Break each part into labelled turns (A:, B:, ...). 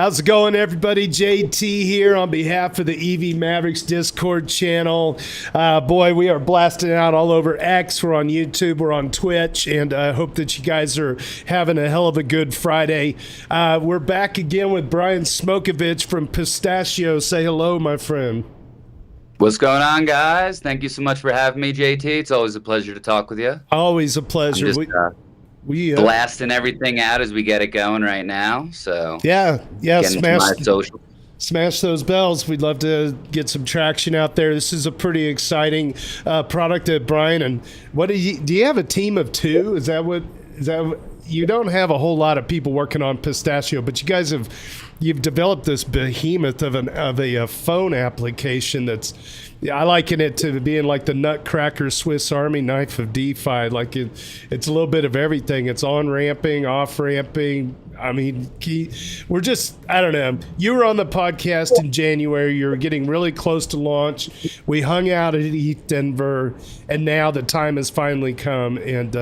A: How's it going, everybody? JT here on behalf of the EV Mavericks Discord channel. Boy, we are blasting out all over X. We're on YouTube. We're on Twitch. And I hope that you guys are having a hell of a good Friday. We're back again with Brian Smocovich from Pistachio. Say hello, my friend.
B: What's going on, guys? Thank you so much for having me, JT. It's always a pleasure to talk with you.
A: Always a pleasure.
B: We blasting everything out as we get it going right now. So
A: yeah, smash those bells. We'd love to get some traction out there. This is a pretty exciting product at Brian. And what do you have a team of two? Is that you don't have a whole lot of people working on Pistachio, but you guys you've developed this behemoth of a phone application that's, I liken it to being like the Nutcracker Swiss Army knife of DeFi. Like it's a little bit of everything. It's on ramping, off ramping. I mean, I don't know. You were on the podcast in January. You were getting really close to launch. We hung out at ETH Denver, and now the time has finally come. And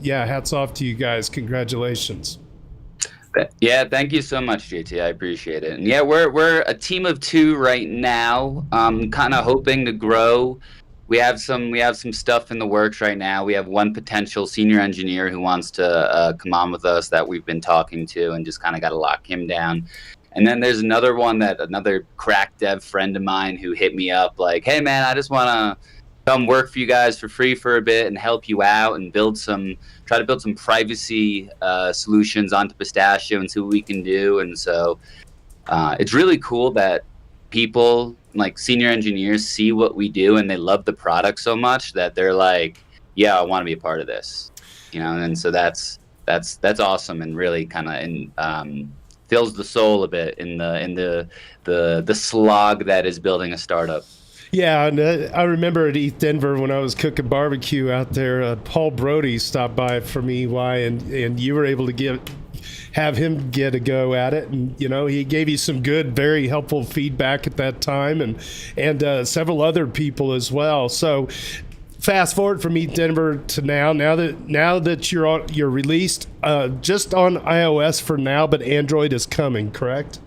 A: hats off to you guys. Congratulations.
B: Yeah, thank you so much, JT. I appreciate it. And yeah, we're a team of two right now. Kind of hoping to grow. We have some stuff in the works right now. We have one potential senior engineer who wants to come on with us that we've been talking to, and just kind of got to lock him down. And then there's another crack dev friend of mine who hit me up like, "Hey man, I just want to come work for you guys for free for a bit and help you out and try to build some privacy solutions onto Pistachio and see what we can do." And so it's really cool that people like senior engineers see what we do and they love the product so much that they're like, "Yeah, I want to be a part of this," And so that's awesome and really kind of fills the soul a bit in the slog that is building a startup.
A: Yeah, and I remember at ETH Denver when I was cooking barbecue out there, Paul Brody stopped by from EY, and you were able to have him get a go at it, and he gave you some good, very helpful feedback at that time, and several other people as well. So fast forward from ETH Denver to now that you're released just on iOS for now, but Android is coming, correct?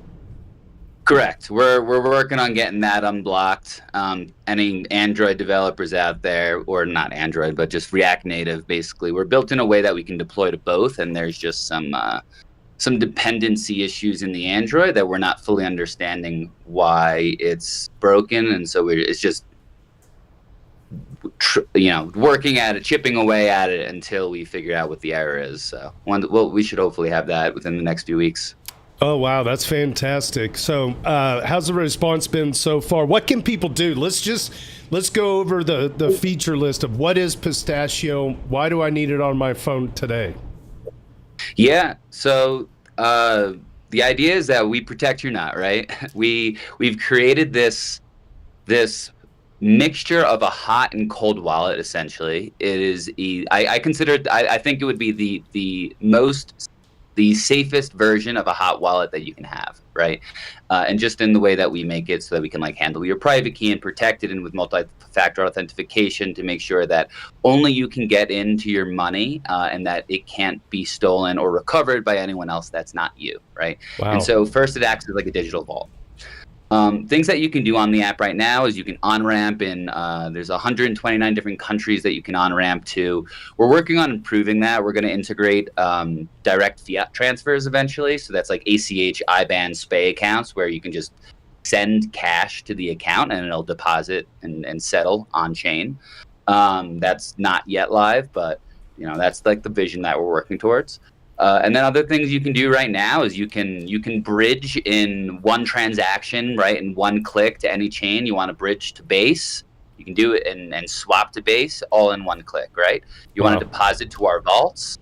B: Correct. We're working on getting that unblocked. Any Android developers out there, or not Android, but just React Native, basically, we're built in a way that we can deploy to both, and there's just some dependency issues in the Android that we're not fully understanding why it's broken, and so it's just working at it, chipping away at it until we figure out what the error is. So we should hopefully have that within the next few weeks.
A: Oh, wow. That's fantastic. So how's the response been so far? What can people do? Let's go over the feature list of what is Pistachio. Why do I need it on my phone today?
B: Yeah. So the idea is that we protect your nut, right? We've created this mixture of a hot and cold wallet, essentially. It is I think it would be the safest version of a hot wallet that you can have, right? And just in the way that we make it so that we can handle your private key and protect it, and with multi-factor authentication to make sure that only you can get into your money and that it can't be stolen or recovered by anyone else that's not you, right? Wow. And so first it acts as like a digital vault. Things that you can do on the app right now is you can on-ramp in, there's 129 different countries that you can on-ramp to. We're working on improving that. We're going to integrate direct fiat transfers eventually. So that's like ACH, IBAN, SPAY accounts where you can just send cash to the account and it'll deposit and settle on-chain. That's not yet live, but that's like the vision that we're working towards. And then other things you can do right now is you can bridge in one transaction, right, in one click to any chain. You want to bridge to Base, you can do it and swap to Base all in one click, right? You want to deposit to our vaults.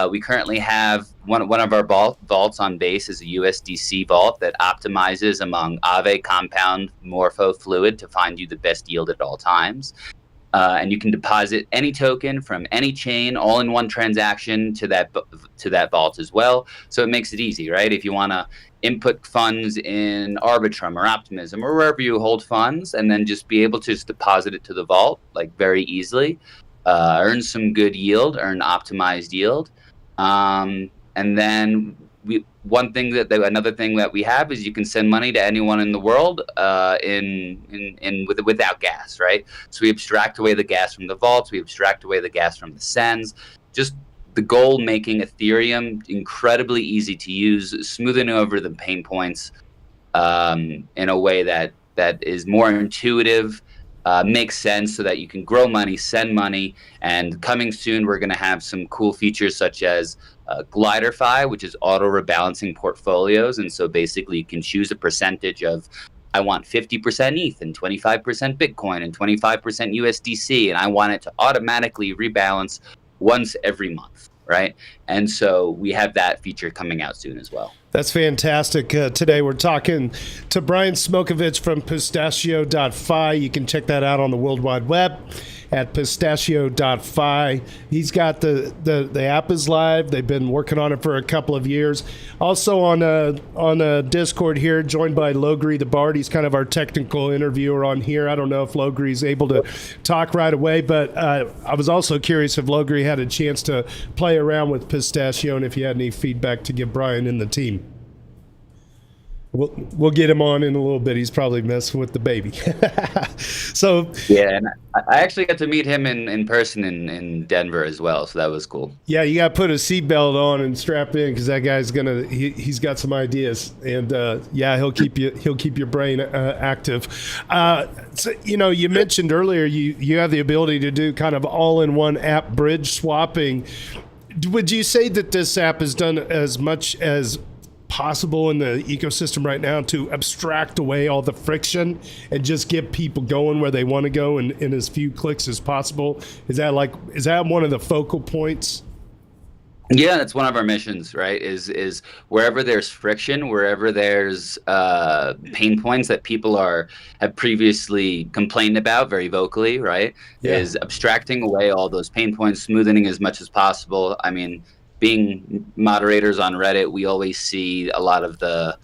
B: We currently have one of our vaults on Base is a USDC vault that optimizes among Aave, Compound, Morpho, Fluid to find you the best yield at all times. And you can deposit any token from any chain all in one transaction to that vault as well. So it makes it easy, right? If you want to input funds in Arbitrum or Optimism or wherever you hold funds, and then just be able to just deposit it to the vault very easily, earn some good yield, earn optimized yield. And then another thing that we have is you can send money to anyone in the world without gas, right? So we abstract away the gas from the vaults, we abstract away the gas from the sends. Just the goal, making Ethereum incredibly easy to use, smoothing over the pain points in a way that is more intuitive, makes sense, so that you can grow money, send money. And coming soon, we're going to have some cool features such as GliderFi, which is auto rebalancing portfolios. And so basically you can choose a percentage of, I want 50% ETH and 25% Bitcoin and 25% USDC, and I want it to automatically rebalance once every month, right? And so we have that feature coming out soon as well.
A: That's fantastic. Today we're talking to Brian Smocovich from pistachio.fi. You can check that out on the World Wide Web at pistachio.fi. He's got the app is live. They've been working on it for a couple of years. Also on a Discord here, joined by Logri the Bard. He's kind of our technical interviewer on here. I don't know if Logri is able to talk right away, but I was also curious if Logri had a chance to play around with Pistachio and if you had any feedback to give Brian and the team. We'll get him on in a little bit. He's probably messing with the baby. So
B: yeah, and I actually got to meet him in person in Denver as well, so that was cool. Yeah,
A: you got to put a seatbelt on and strap in, because that guy's he's got some ideas, and he'll keep your brain active. So, you mentioned earlier you have the ability to do kind of all-in-one app bridge swapping. Would you say that this app has done as much as possible in the ecosystem right now to abstract away all the friction and just get people going where they want to go in as few clicks as possible? Is that one of the focal points?
B: Yeah, that's one of our missions, right? Is wherever there's friction, wherever there's pain points that people have previously complained about very vocally, right? Yeah. Is abstracting away all those pain points, smoothing as much as possible. I mean, being moderators on Reddit, we always see a lot of the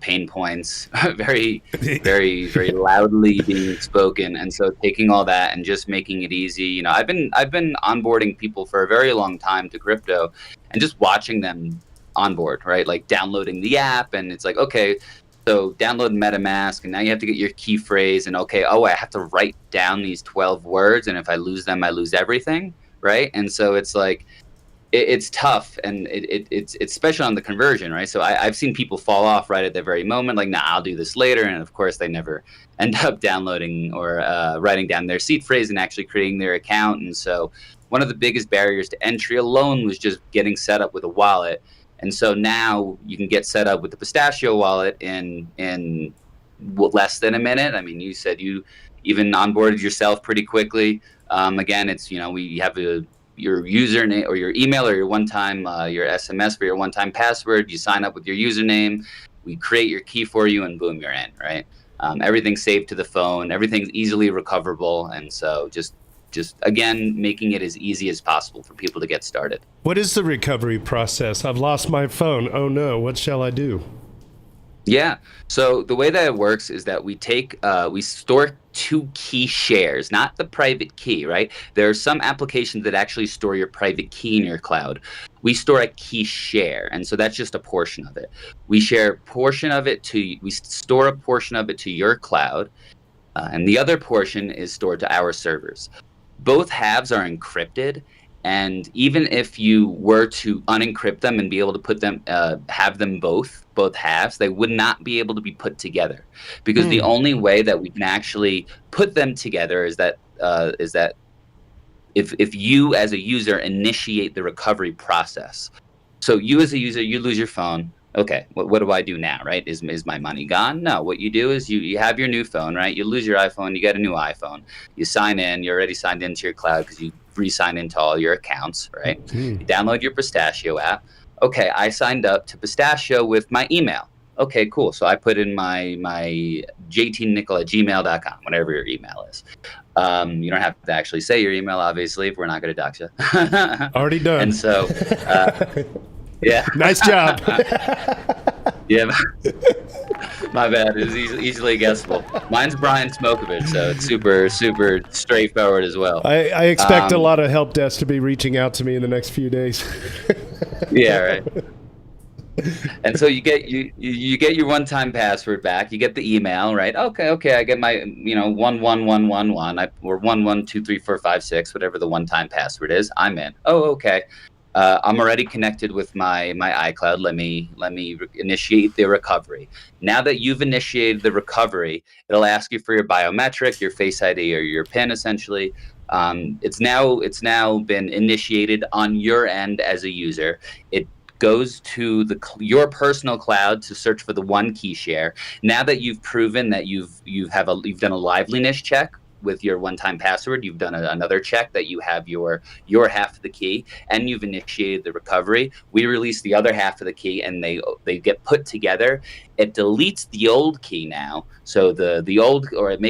B: pain points very, very, very loudly being spoken. And so taking all that and just making it easy. I've been onboarding people for a very long time to crypto, and just watching them onboard, right? Like downloading the app, and it's like, okay, so download MetaMask, and now you have to get your key phrase, and I have to write down these 12 words, and if I lose them, I lose everything, right? And so it's like, it's tough, and it's especially on the conversion, right? So I've seen people fall off right at the very moment, like, nah, I'll do this later, and of course they never end up downloading or writing down their seed phrase and actually creating their account. And so one of the biggest barriers to entry alone was just getting set up with a wallet. And so now you can get set up with the Pistachio wallet in less than a minute. I mean, you said you even onboarded yourself pretty quickly. Again, it's, we have your username or your email or your one-time your SMS for your one-time password. You sign up with your username, we create your key for you, and boom, you're in, right? Everything's saved to the phone, everything's easily recoverable, and so just again, making it as easy as possible for people to get started.
A: What is the recovery process? I've lost my phone. Oh no, what shall I do?
B: Yeah. So the way that it works is that we store 2 key shares, not the private key, right? There are some applications that actually store your private key in your cloud. We store a key share, and so that's just a portion of it. We store a portion of it to your cloud, and the other portion is stored to our servers. Both halves are encrypted. And even if you were to unencrypt them and be able to put them, have them both halves, they would not be able to be put together, because the only way that we can actually put them together is that if you as a user initiate the recovery process. So you as a user, you lose your phone. Okay, what do I do now, right? Is my money gone? No, what you do is you have your new phone, right? You lose your iPhone, you get a new iPhone. You sign in, you're already signed into your cloud because you re-sign into all your accounts, right? You download your Pistachio app. Okay, I signed up to Pistachio with my email. Okay, cool. So I put in my jtnickel@gmail.com, whatever your email is. You don't have to actually say your email, obviously, if we're not going to dox you.
A: Already done.
B: And so... yeah.
A: Nice job.
B: Yeah. My bad. It's easily guessable. Mine's Brian Smocovich, so it's super, super straightforward as well.
A: I expect a lot of help desk to be reaching out to me in the next few days.
B: Yeah, right. And so you get your one-time password back. You get the email, right? Okay. I get my 11111 or 112345 6, whatever the one-time password is. I'm in. Oh, okay. I'm already connected with my iCloud. Let me initiate the recovery. Now that you've initiated the recovery, it'll ask you for your biometric, your Face ID, or your PIN, essentially. It's now been initiated on your end as a user. It goes to your personal cloud to search for the one key share. Now that you've proven that you've done a liveliness check with your one-time password, you've done another check that you have your half of the key, and you've initiated the recovery. We release the other half of the key, and they get put together. It deletes the old key now, so the old, or it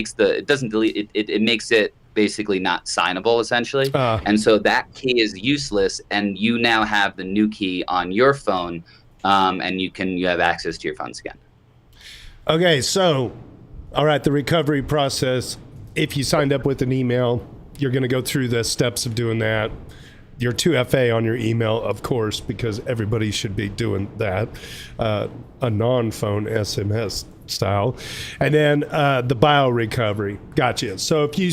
B: doesn't delete it. It makes it basically not signable, essentially. And so that key is useless, and you now have the new key on your phone, and you have access to your funds again.
A: Okay, so all right, the recovery process. If you signed up with an email, you're going to go through the steps of doing that. Your 2FA on your email, of course, because everybody should be doing that, a non-phone SMS style. And then the bio recovery. Gotcha. So if you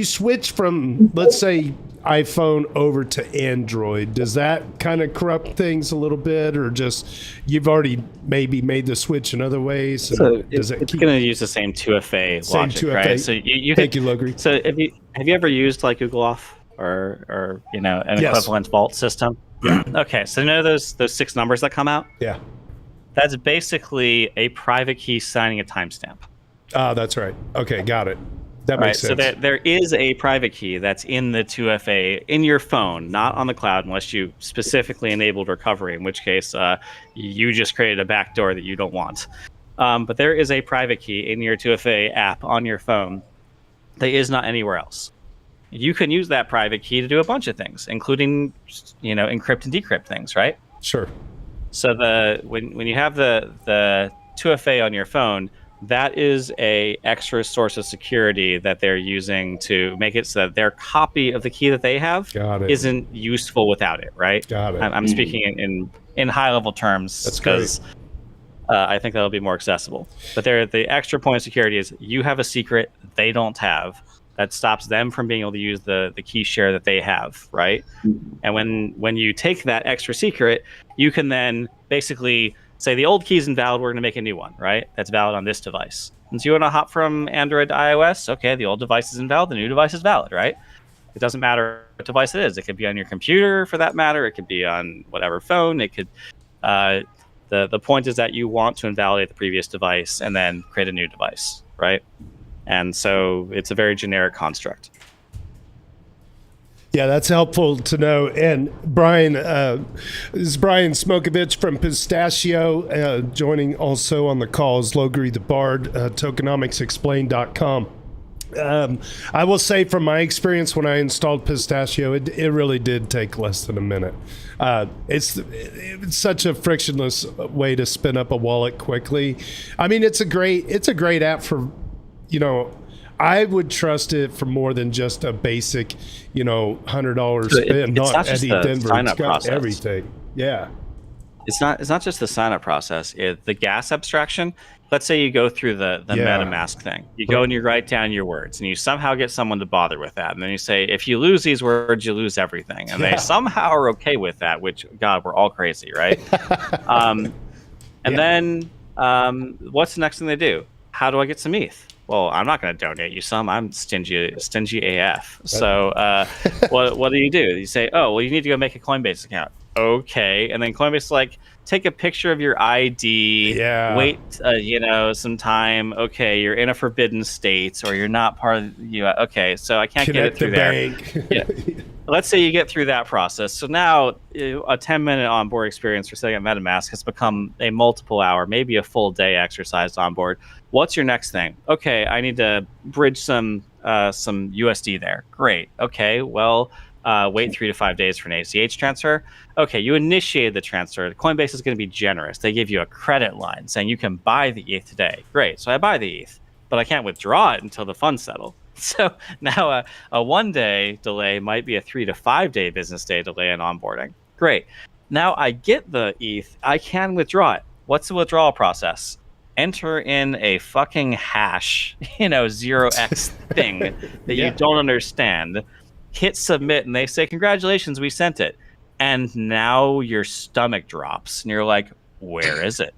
A: switch from, let's say, iPhone over to Android, does that kind of corrupt things a little bit, or just you've already maybe made the switch in other ways?
C: So it's going to use the same 2FA logic, 2FA. Right? So
A: Thank you, Logri.
C: So have you ever used like Google Auth or an equivalent vault system?
A: Yeah.
C: Okay, so you know those 6 numbers that come out?
A: Yeah.
C: That's basically a private key signing a timestamp.
A: That's right. Okay, got it. That makes sense.
C: So there is a private key that's in the 2FA in your phone, not on the cloud, unless you specifically enabled recovery, in which case you just created a backdoor that you don't want. But there is a private key in your 2FA app on your phone that is not anywhere else. You can use that private key to do a bunch of things, including encrypt and decrypt things, right?
A: Sure.
C: So when you have the 2FA on your phone, that is a extra source of security that they're using to make it so that their copy of the key that they have isn't useful without it, right?
A: Got it.
C: I'm speaking in high level terms because I think that'll be more accessible. But the extra point of security is you have a secret they don't have that stops them from being able to use the key share that they have, right? And when you take that extra secret, you can then basically say the old key is invalid, we're going to make a new one, right? That's valid on this device. And so you want to hop from Android to iOS, okay, the old device is invalid, the new device is valid, right? It doesn't matter what device it is. It could be on your computer for that matter. It could be on whatever phone. It could. The point is that you want to invalidate the previous device and then create a new device, right? And so it's a very generic construct.
A: Yeah, that's helpful to know. And Brian, this is Brian Smocovich from Pistachio, joining also on the call is Logri the Bard, tokenomicsexplained.com. I will say from my experience when I installed Pistachio, it really did take less than a minute. It's such a frictionless way to spin up a wallet quickly. I mean, it's a great app for, I would trust it for more than just a basic, $100 spend.
C: It's not just
A: Eddie
C: the
A: Denver.
C: sign-up
A: It's got
C: process.
A: everything. Yeah.
C: It's not just the sign-up process. The gas abstraction. Let's say you go through the MetaMask thing. You go and you write down your words, and you somehow get someone to bother with that. And then you say, if you lose these words, you lose everything. And they somehow are okay with that, which, God, we're all crazy, right? Then what's the next thing they do? How do I get some ETH? Well, I'm not going to donate you some. I'm stingy AF. So what do? You say, oh, well, you need to go make a Coinbase account. Okay. And then Coinbase is like, take a picture of your ID.
A: Yeah.
C: Wait, some time. Okay, you're in a forbidden state, or you're not part of the US. Okay, so I can't
A: Connect
C: get it through
A: the
C: there.
A: bank.
C: Let's say you get through that process. So now a 10-minute onboard experience for setting up MetaMask has become a multiple hour, maybe a full day exercise onboard. What's your next thing? Okay, I need to bridge some USD there. Great. Okay, well, wait 3 to 5 days for an ACH transfer. Okay, you initiated the transfer. Coinbase is going to be generous. They give you a credit line saying you can buy the ETH today. Great. So I buy the ETH, but I can't withdraw it until the funds settle. So now a 1 day delay might be a 3 to 5 day business day delay in onboarding. Great. now I get the ETH. I can withdraw it. What's the withdrawal process? Enter in a fucking hash, 0x thing that you don't understand. Hit submit, and they say, congratulations, we sent it. And now your stomach drops, and you're like, where is it?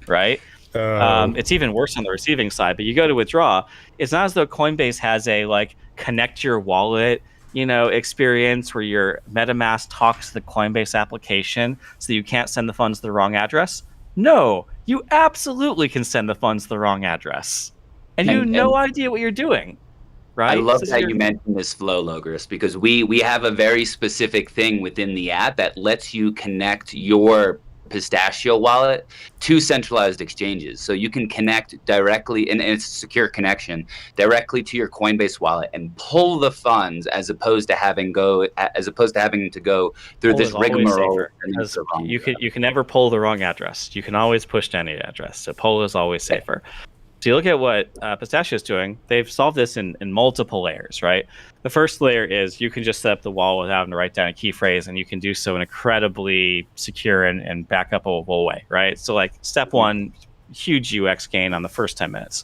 C: Right? It's even worse on the receiving side, but you go to withdraw. It's not as though Coinbase has a connect your wallet experience where your MetaMask talks to the Coinbase application so you can't send the funds to the wrong address. No, you absolutely can send the funds to the wrong address, and you have no idea what you're doing. Right?
B: I love that you mentioned this flow, Logris, because we have a very specific thing within the app that lets you connect your Pistachio wallet to centralized exchanges. So you can connect directly, and it's a secure connection, directly to your Coinbase wallet and pull the funds as opposed to having to go through this rigmarole.
C: You can never pull the wrong address. You can always push to any address. So pull is always safer. So you look at what Pistachio is doing. They've solved this in multiple layers, right? The first layer is you can just set up the wallet without having to write down a key phrase, and you can do so in an incredibly secure and backupable way, right? So step one, huge UX gain on the first 10 minutes.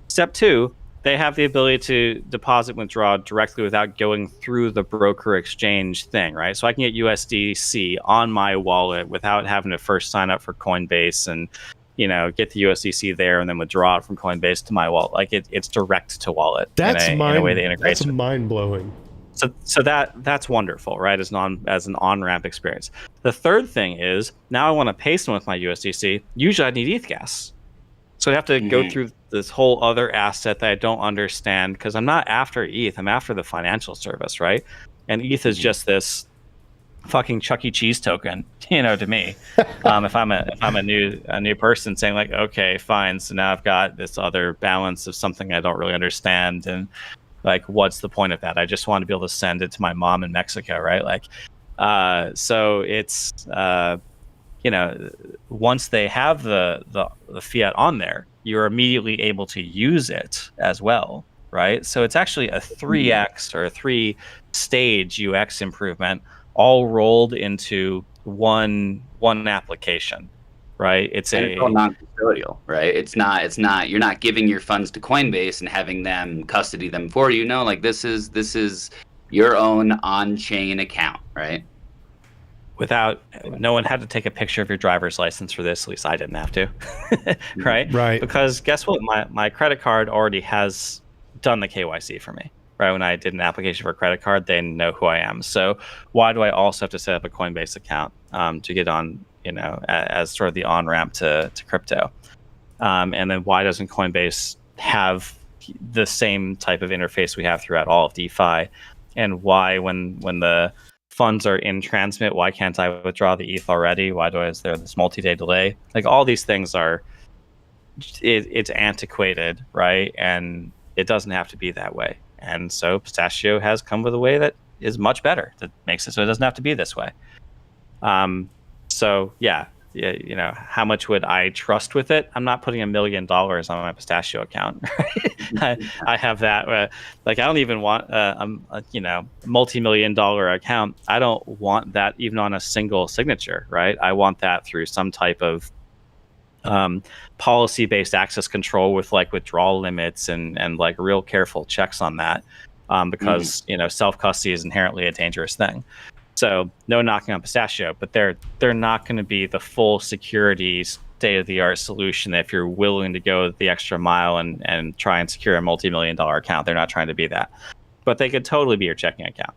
C: Step two, they have the ability to deposit and withdraw directly without going through the broker exchange thing, right? So I can get USDC on my wallet without having to first sign up for Coinbase and get the USDC there and then withdraw it from Coinbase to my wallet. It's direct to wallet.
A: That's
C: in a way they integrate.
A: That's mind blowing.
C: So that's wonderful, right? As an on-ramp experience. The third thing is now I want to pay someone with my USDC. Usually I need ETH gas. So I have to go through this whole other asset that I don't understand because I'm not after ETH. I'm after the financial service, right? And ETH is just this fucking Chuck E. Cheese token, to me. If I'm a new person saying okay, fine, so now I've got this other balance of something I don't really understand, and what's the point of that? I just want to be able to send it to my mom in Mexico, right? So it's once they have the fiat on there, you're immediately able to use it as well, right? So it's actually a 3x or a 3-stage UX improvement, all rolled into one application, right? It's
B: all non-custodial, right? It's not. You're not giving your funds to Coinbase and having them custody them for you. No, this is your own on-chain account, right?
C: No one had to take a picture of your driver's license for this. At least I didn't have to, right?
A: Right.
C: Because guess what? My credit card already has done the KYC for me. Right, when I did an application for a credit card, they know who I am. So why do I also have to set up a Coinbase account to get on, as sort of the on-ramp to crypto? And then why doesn't Coinbase have the same type of interface we have throughout all of DeFi? And why, when the funds are in transmit, why can't I withdraw the ETH already? Is there this multi-day delay? All these things it's antiquated, right? And it doesn't have to be that way. And so Pistachio has come with a way that is much better, that makes it so it doesn't have to be this way. So how much would I trust with it? I'm not putting $1 million on my Pistachio account. Right? I have that. I don't even want a multi-million-dollar account. I don't want that even on a single signature, right? I want that through some type of policy-based access control with withdrawal limits and real careful checks on that, because self-custody is inherently a dangerous thing. So no knocking on Pistachio, but they're not going to be the full security state-of-the-art solution if you're willing to go the extra mile and try and secure a multi-million-dollar account. They're not trying to be that, but they could totally be your checking account.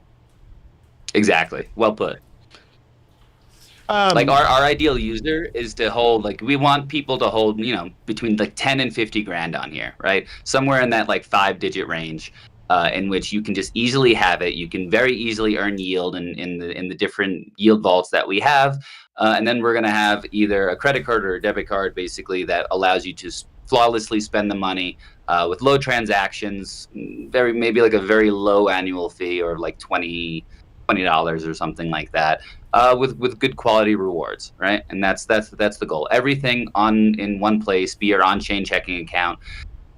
B: Exactly. Well put. Our ideal user is to hold, we want people to hold, between 10 and 50 grand on here, right? Somewhere in that 5-digit range, in which you can just easily have it. You can very easily earn yield in the different yield vaults that we have. And then we're going to have either a credit card or a debit card, basically, that allows you to flawlessly spend the money with low transactions, maybe a very low annual fee, or $20 or something like that. With good quality rewards, right? And that's the goal. Everything in one place, be your on-chain checking account,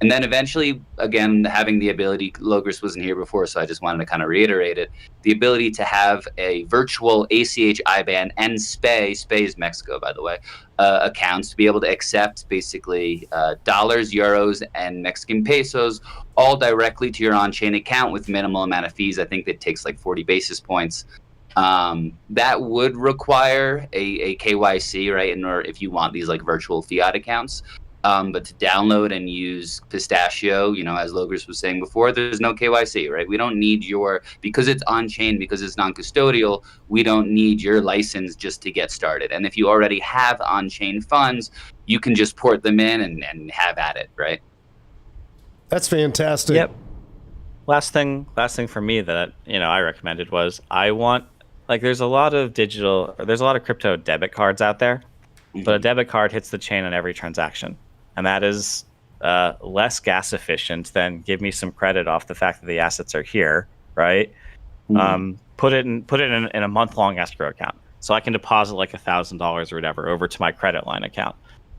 B: And then eventually, again, having the ability, Logris wasn't here before, so I just wanted to kind of reiterate it, the ability to have a virtual ACH IBAN and SPAY is Mexico, by the way, accounts to be able to accept basically dollars, euros, and Mexican pesos all directly to your on-chain account with minimal amount of fees. I think that takes like 40 basis points. That would require a KYC, right? In order, if you want these like virtual fiat accounts. But to download and use Pistachio, as Logris was saying before, there's no KYC, right? We don't need because it's on-chain, because it's non-custodial, we don't need your license just to get started. And if you already have on-chain funds, you can just port them in and have at it, right?
A: That's fantastic.
C: Yep. Last thing for me that, I recommended was there's a lot of crypto debit cards out there, but a debit card hits the chain on every transaction. And that is less gas efficient than give me some credit off the fact that the assets are here, right? Put it in a month-long escrow account, so I can deposit like $1,000 or whatever over to my credit line account.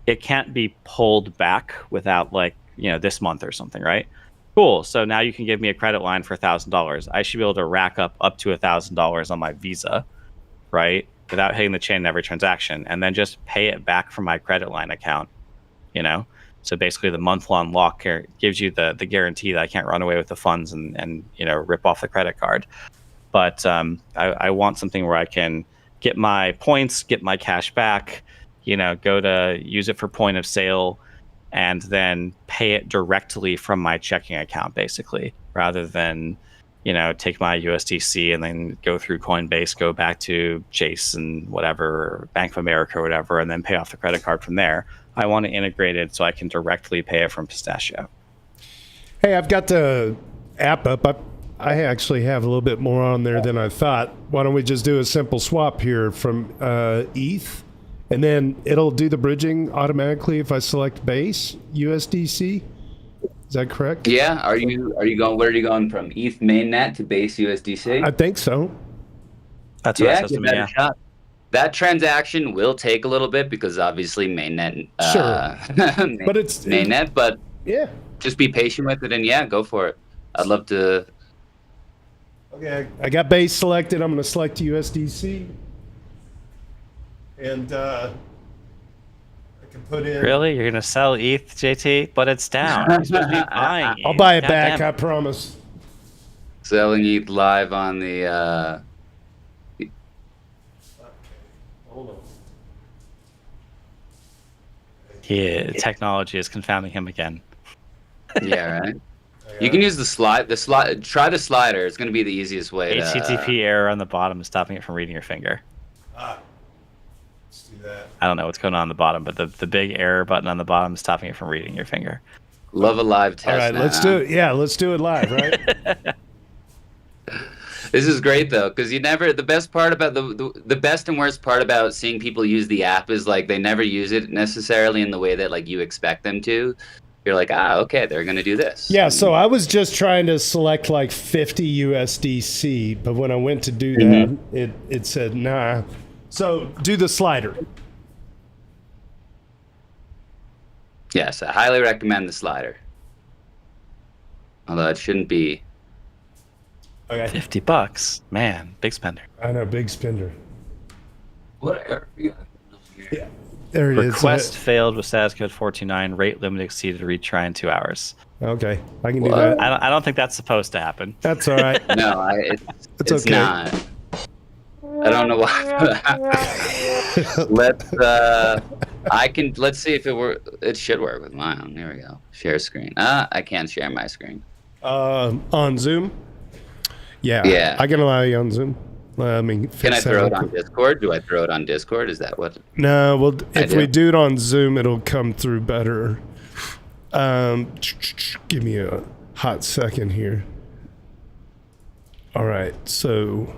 C: It can't be pulled back without this month or something, right? Cool. So now you can give me a credit line for $1,000. I should be able to rack up to $1,000 on my Visa, right? Without hitting the chain in every transaction, and then just pay it back from my credit line account. So basically the month-long lock gives you the guarantee that I can't run away with the funds and rip off the credit card. But I want something where I can get my points, get my cash back, go to use it for point of sale, and then pay it directly from my checking account, basically, rather than take my USDC and then go through Coinbase, go back to Chase and whatever, or Bank of America or whatever, and then pay off the credit card from there. I want to integrate it so I can directly pay it from Pistachio.
A: Hey, I've got the app up. I actually have a little bit more on there than I thought. Why don't we just do a simple swap here from ETH, and then it'll do the bridging automatically if I select base USDC. Is that correct?
B: Yeah. Are you going? Where are you going from? ETH mainnet to base USDC?
A: I think so.
C: That's what it says to me. Yeah.
B: Shot. That transaction will take a little bit because obviously mainnet.
A: Sure. But it's
B: mainnet. But
A: yeah,
B: just be patient with it and go for it. I'd love to.
A: Okay, I got base selected. I'm going to select USDC, and I can put in.
C: Really, you're going to sell ETH, JT? But it's down. You're supposed to be buying ETH.
A: I'll buy it back. I promise.
B: Selling ETH live on the.
A: Hold on.
C: Yeah, technology is confounding him again.
B: Yeah, right. You can use the slide. Try the slider. It's going to be the easiest way.
C: HTTP error on the bottom is stopping it from reading your finger.
A: Let's do that.
C: I don't know what's going on the bottom, but the big error button on the bottom is stopping it from reading your finger.
B: Love a live test.
A: All right, let's do it. Yeah, let's do it live, right?
B: This is great though, because the best part about the best and worst part about seeing people use the app is they never use it necessarily in the way that you expect them to. You're like, okay, they're gonna do this.
A: Yeah, so I was just trying to select 50 USDC, but when I went to do that, it said nah. So do the slider.
B: Yes, I highly recommend the slider. Although it shouldn't be.
A: Okay.
C: $50, man, big spender.
A: I know, big spender.
B: Whatever. Yeah.
A: There it is.
C: Request failed with status code 429. Rate limit exceeded. Retry in 2 hours.
A: Okay, I can do that.
C: I don't think that's supposed to happen.
A: That's all right.
B: No, it's
A: okay.
B: Not. I don't know why. Let's see if it should work with mine. There we go. Share screen. I can't share my screen.
A: On Zoom? Yeah. I can allow you on Zoom.
B: Can I throw it on Discord? Do I throw it on Discord? Is that what?
A: No, well, if we do it on Zoom, it'll come through better. Give me a hot second here. All right, so.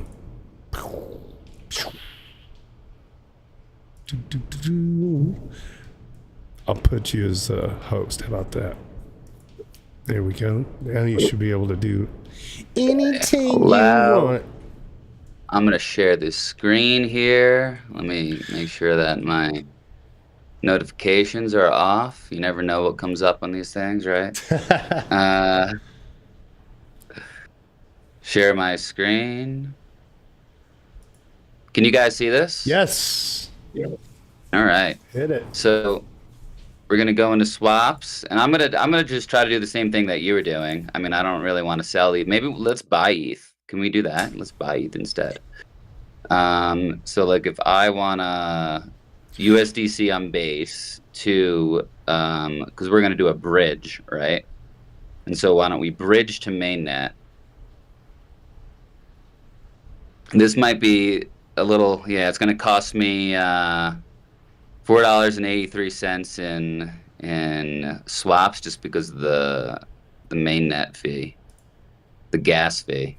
A: I'll put you as a host. How about that? There we go. Now you should be able to do anything you want.
B: I'm going to share this screen here. Let me make sure that Notifications are off. You never know what comes up on these things, right? Share my screen. Can you guys see this?
A: Yes.
B: All right.
A: Hit it.
B: So we're gonna go into swaps, and I'm gonna just try to do the same thing that you were doing. I mean, I don't really want to sell ETH. Maybe let's buy ETH. Can we do that? Let's buy ETH instead. So like if I wanna USDC on base to because we're gonna do a bridge, right? And so why don't we bridge to mainnet? This might be a little, yeah, it's gonna cost me $4.83 in swaps just because of the mainnet fee, the gas fee.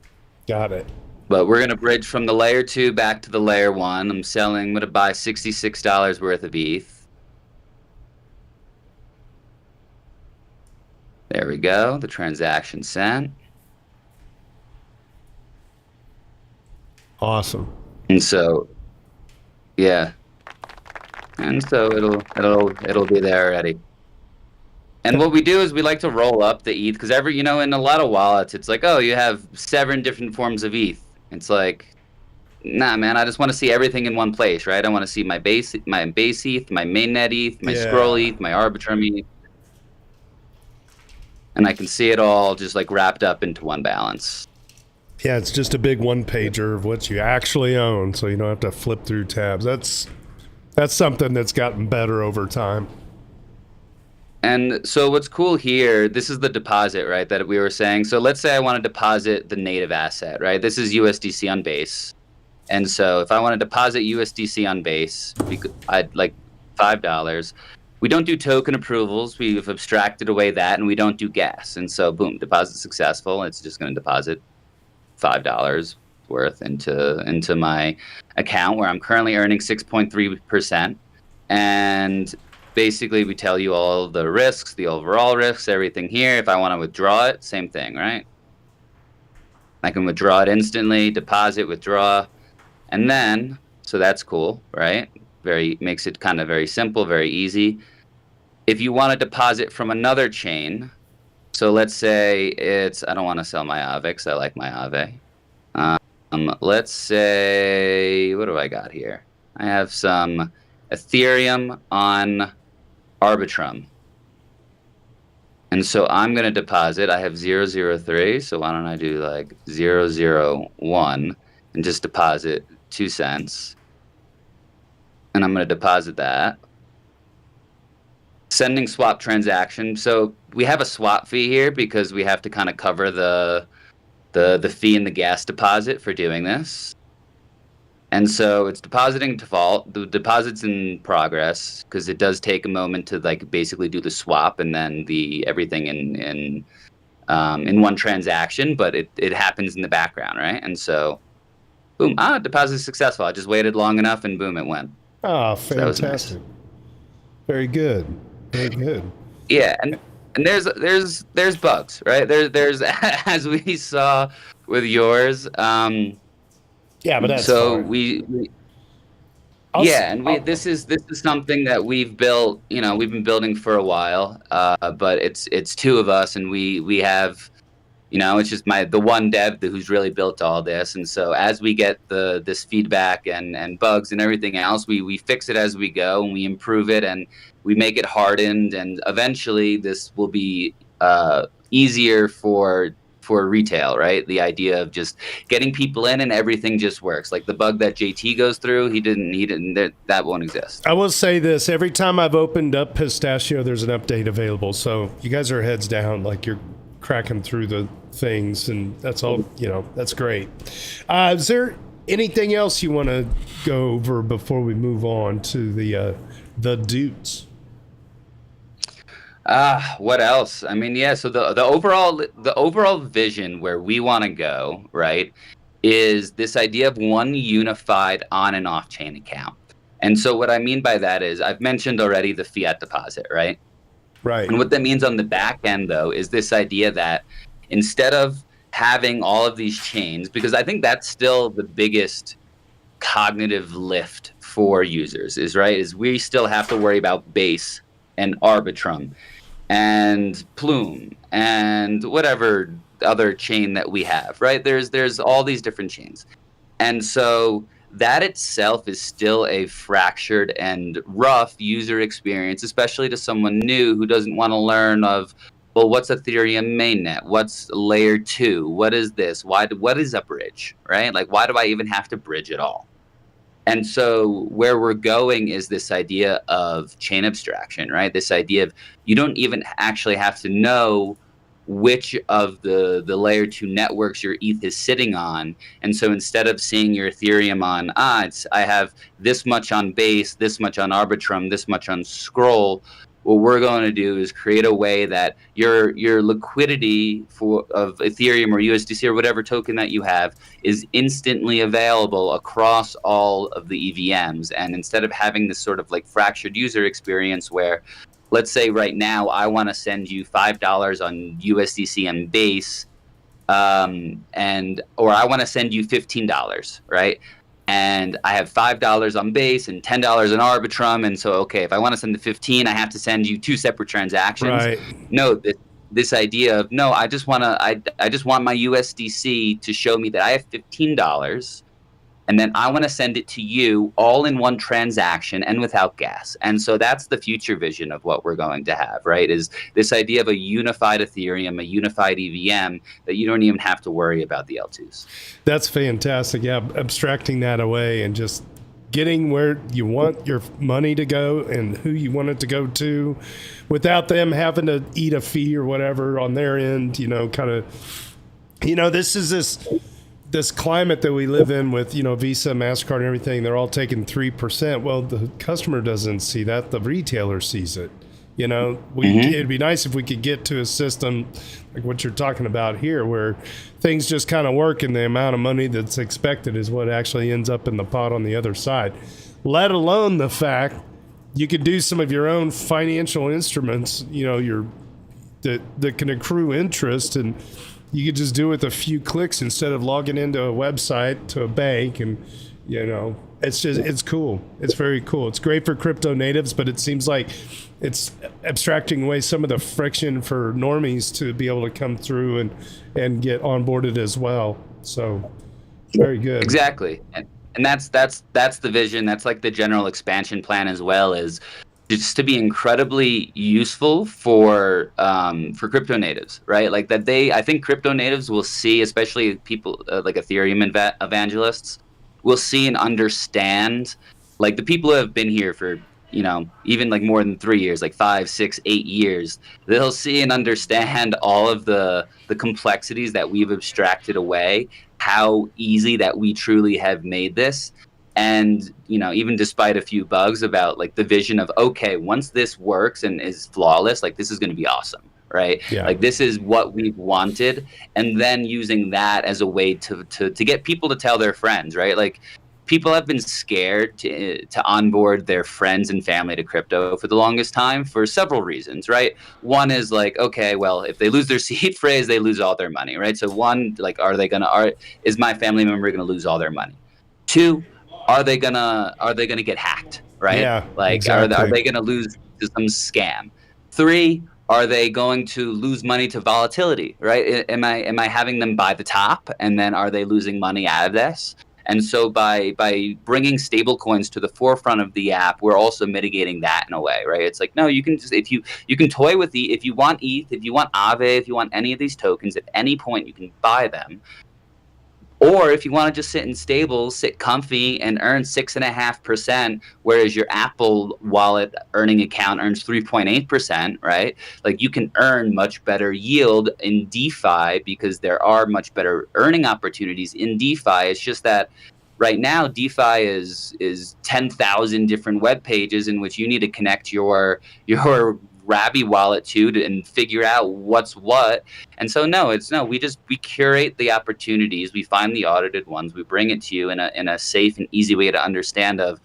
A: Got it.
B: But we're gonna bridge from the layer 2 back to the layer 1. I'm gonna buy $66 worth of ETH. There we go. The transaction sent.
A: Awesome.
B: And so, yeah. And so it'll be there already. And what we do is we like to roll up the ETH because in a lot of wallets, it's like, oh, you have 7 different forms of ETH. It's like, nah, man, I just want to see everything in one place, right? I want to see my base ETH, my mainnet ETH, my scroll ETH, my Arbitrum ETH. And I can see it all just like wrapped up into one balance.
A: Yeah, it's just a big one pager of what you actually own, so you don't have to flip through tabs. That's something that's gotten better over time.
B: And so what's cool here, this is the deposit, right, that we were saying. So let's say I want to deposit the native asset, right? This is USDC on base. And so if I want to deposit USDC on base, I'd like $5. We don't do token approvals. We've abstracted away that, and we don't do gas. And so, boom, deposit successful. It's just going to deposit $5 worth into my account where I'm currently earning 6.3%. And basically, we tell you all the risks, the overall risks, everything here. If I want to withdraw it, same thing, right? I can withdraw it instantly, deposit, withdraw. And then, so that's cool, right? Makes it kind of very simple, very easy. If you want to deposit from another chain, so let's say I don't want to sell my Aave because I like my Aave. Let's say, what do I got here? I have some Ethereum on Arbitrum. And so I'm going to deposit. I have 003, so why don't I do like 001 and just deposit 2 cents. And I'm going to deposit that. Sending swap transaction. So we have a swap fee here because we have to kind of cover the fee and the gas deposit for doing this. And so it's depositing default. The deposit's in progress because it does take a moment to like basically do the swap and then everything in one transaction, but it happens in the background, right? And so, boom, deposit successful. I just waited long enough and boom, it went.
A: Oh, fantastic!
B: Nice.
A: Very good, very good.
B: Yeah, and there's bugs, right? There's as we saw with yours.
A: Yeah, but that's
B: so
A: fine.
B: This is something that we've built. We've been building for a while, but it's 2 of us, and we have. It's just the one dev who's really built all this. And so as we get this feedback and bugs and everything else, we fix it as we go and we improve it and we make it hardened. And eventually this will be easier for retail, right? The idea of just getting people in and everything just works. Like the bug that JT goes through, that won't exist.
A: I will say this, every time I've opened up Pistachio, there's an update available. So you guys are heads down, like you're cracking through the things, and that's all. That's great. Is there anything else you want to go over before we move on to the Doots?
B: What else? I mean, yeah. So the overall vision where we want to go, right, is this idea of one unified on and off chain account. And so what I mean by that is I've mentioned already the fiat deposit, right?
A: Right.
B: And what that means on the back end, though, is this idea that instead of having all of these chains, because I think that's still the biggest cognitive lift for users is we still have to worry about Base and Arbitrum and Plume and whatever other chain that we have, right? There's all these different chains. And so that itself is still a fractured and rough user experience, especially to someone new who doesn't want to learn of, well, what's Ethereum mainnet? What's layer 2? What is this? What is a bridge, right? Like, why do I even have to bridge at all? And so where we're going is this idea of chain abstraction, right? This idea of you don't even actually have to know which of the layer 2 networks your ETH is sitting on. And so instead of seeing your Ethereum on, I have this much on Base, this much on Arbitrum, this much on Scroll, what we're going to do is create a way that your liquidity of Ethereum or USDC or whatever token that you have is instantly available across all of the EVMs. And instead of having this sort of like fractured user experience where, let's say right now I want to send you $5 on USDC and Base, or I want to send you $15, right? And I have $5 on Base and $10 on Arbitrum, and so okay, if I want to send the 15, I have to send you 2 separate transactions.
A: Right.
B: No, this idea of no, I just want my USDC to show me that I have $15, and then I want to send it to you all in one transaction and without gas. And so that's the future vision of what we're going to have, right? Is this idea of a unified Ethereum, a unified EVM that you don't even have to worry about the L2s.
A: That's fantastic. Yeah, abstracting that away and just getting where you want your money to go and who you want it to go to without them having to eat a fee or whatever on their end, kind of, this is this climate that we live in with, Visa, MasterCard and everything. They're all taking 3%. Well, the customer doesn't see that. The retailer sees it. It'd be nice if we could get to a system like what you're talking about here, where things just kind of work and the amount of money that's expected is what actually ends up in the pot on the other side. Let alone the fact you could do some of your own financial instruments, that can accrue interest, and you could just do it with a few clicks instead of logging into a website to a bank. And, it's cool. It's very cool. It's great for crypto natives, but it seems like it's abstracting away some of the friction for normies to be able to come through and get onboarded as well. So very good.
B: Exactly. And that's the vision. That's like the general expansion plan as well, is just to be incredibly useful for crypto natives, right? Like that I think crypto natives will see, especially people like Ethereum evangelists, will see and understand, like the people who have been here for, even like more than 3 years, like 5, 6, 8 years, they'll see and understand all of the complexities that we've abstracted away, how easy that we truly have made this. And, even despite a few bugs about like the vision of, okay, once this works and is flawless, like this is going to be awesome, right?
A: Yeah.
B: Like this is what we've wanted. And then using that as a way to get people to tell their friends, right? Like people have been scared to onboard their friends and family to crypto for the longest time for several reasons, right? One is like, okay, well, if they lose their seed phrase, they lose all their money, right? So one, like, is my family member going to lose all their money? Two, are they gonna get hacked, right?
A: Yeah,
B: like
A: exactly.
B: Are they gonna lose to some scam? 3, are they going to lose money to volatility, right? Am I having them buy the top, and then are they losing money out of this? And so by bringing stable coins to the forefront of the app, we're also mitigating that in a way, right? It's like, no, you can just, if you can toy with if you want ETH, if you want Aave, if you want any of these tokens, at any point you can buy them. Or if you want to just sit in stables, sit comfy and earn 6.5%, whereas your Apple Wallet earning account earns 3.8%, right? Like you can earn much better yield in DeFi because there are much better earning opportunities in DeFi. It's just that right now DeFi is 10,000 different web pages in which you need to connect your Rabby wallet to and figure out what's what. And so we curate the opportunities, we find the audited ones, we bring it to you in a safe and easy way to understand of,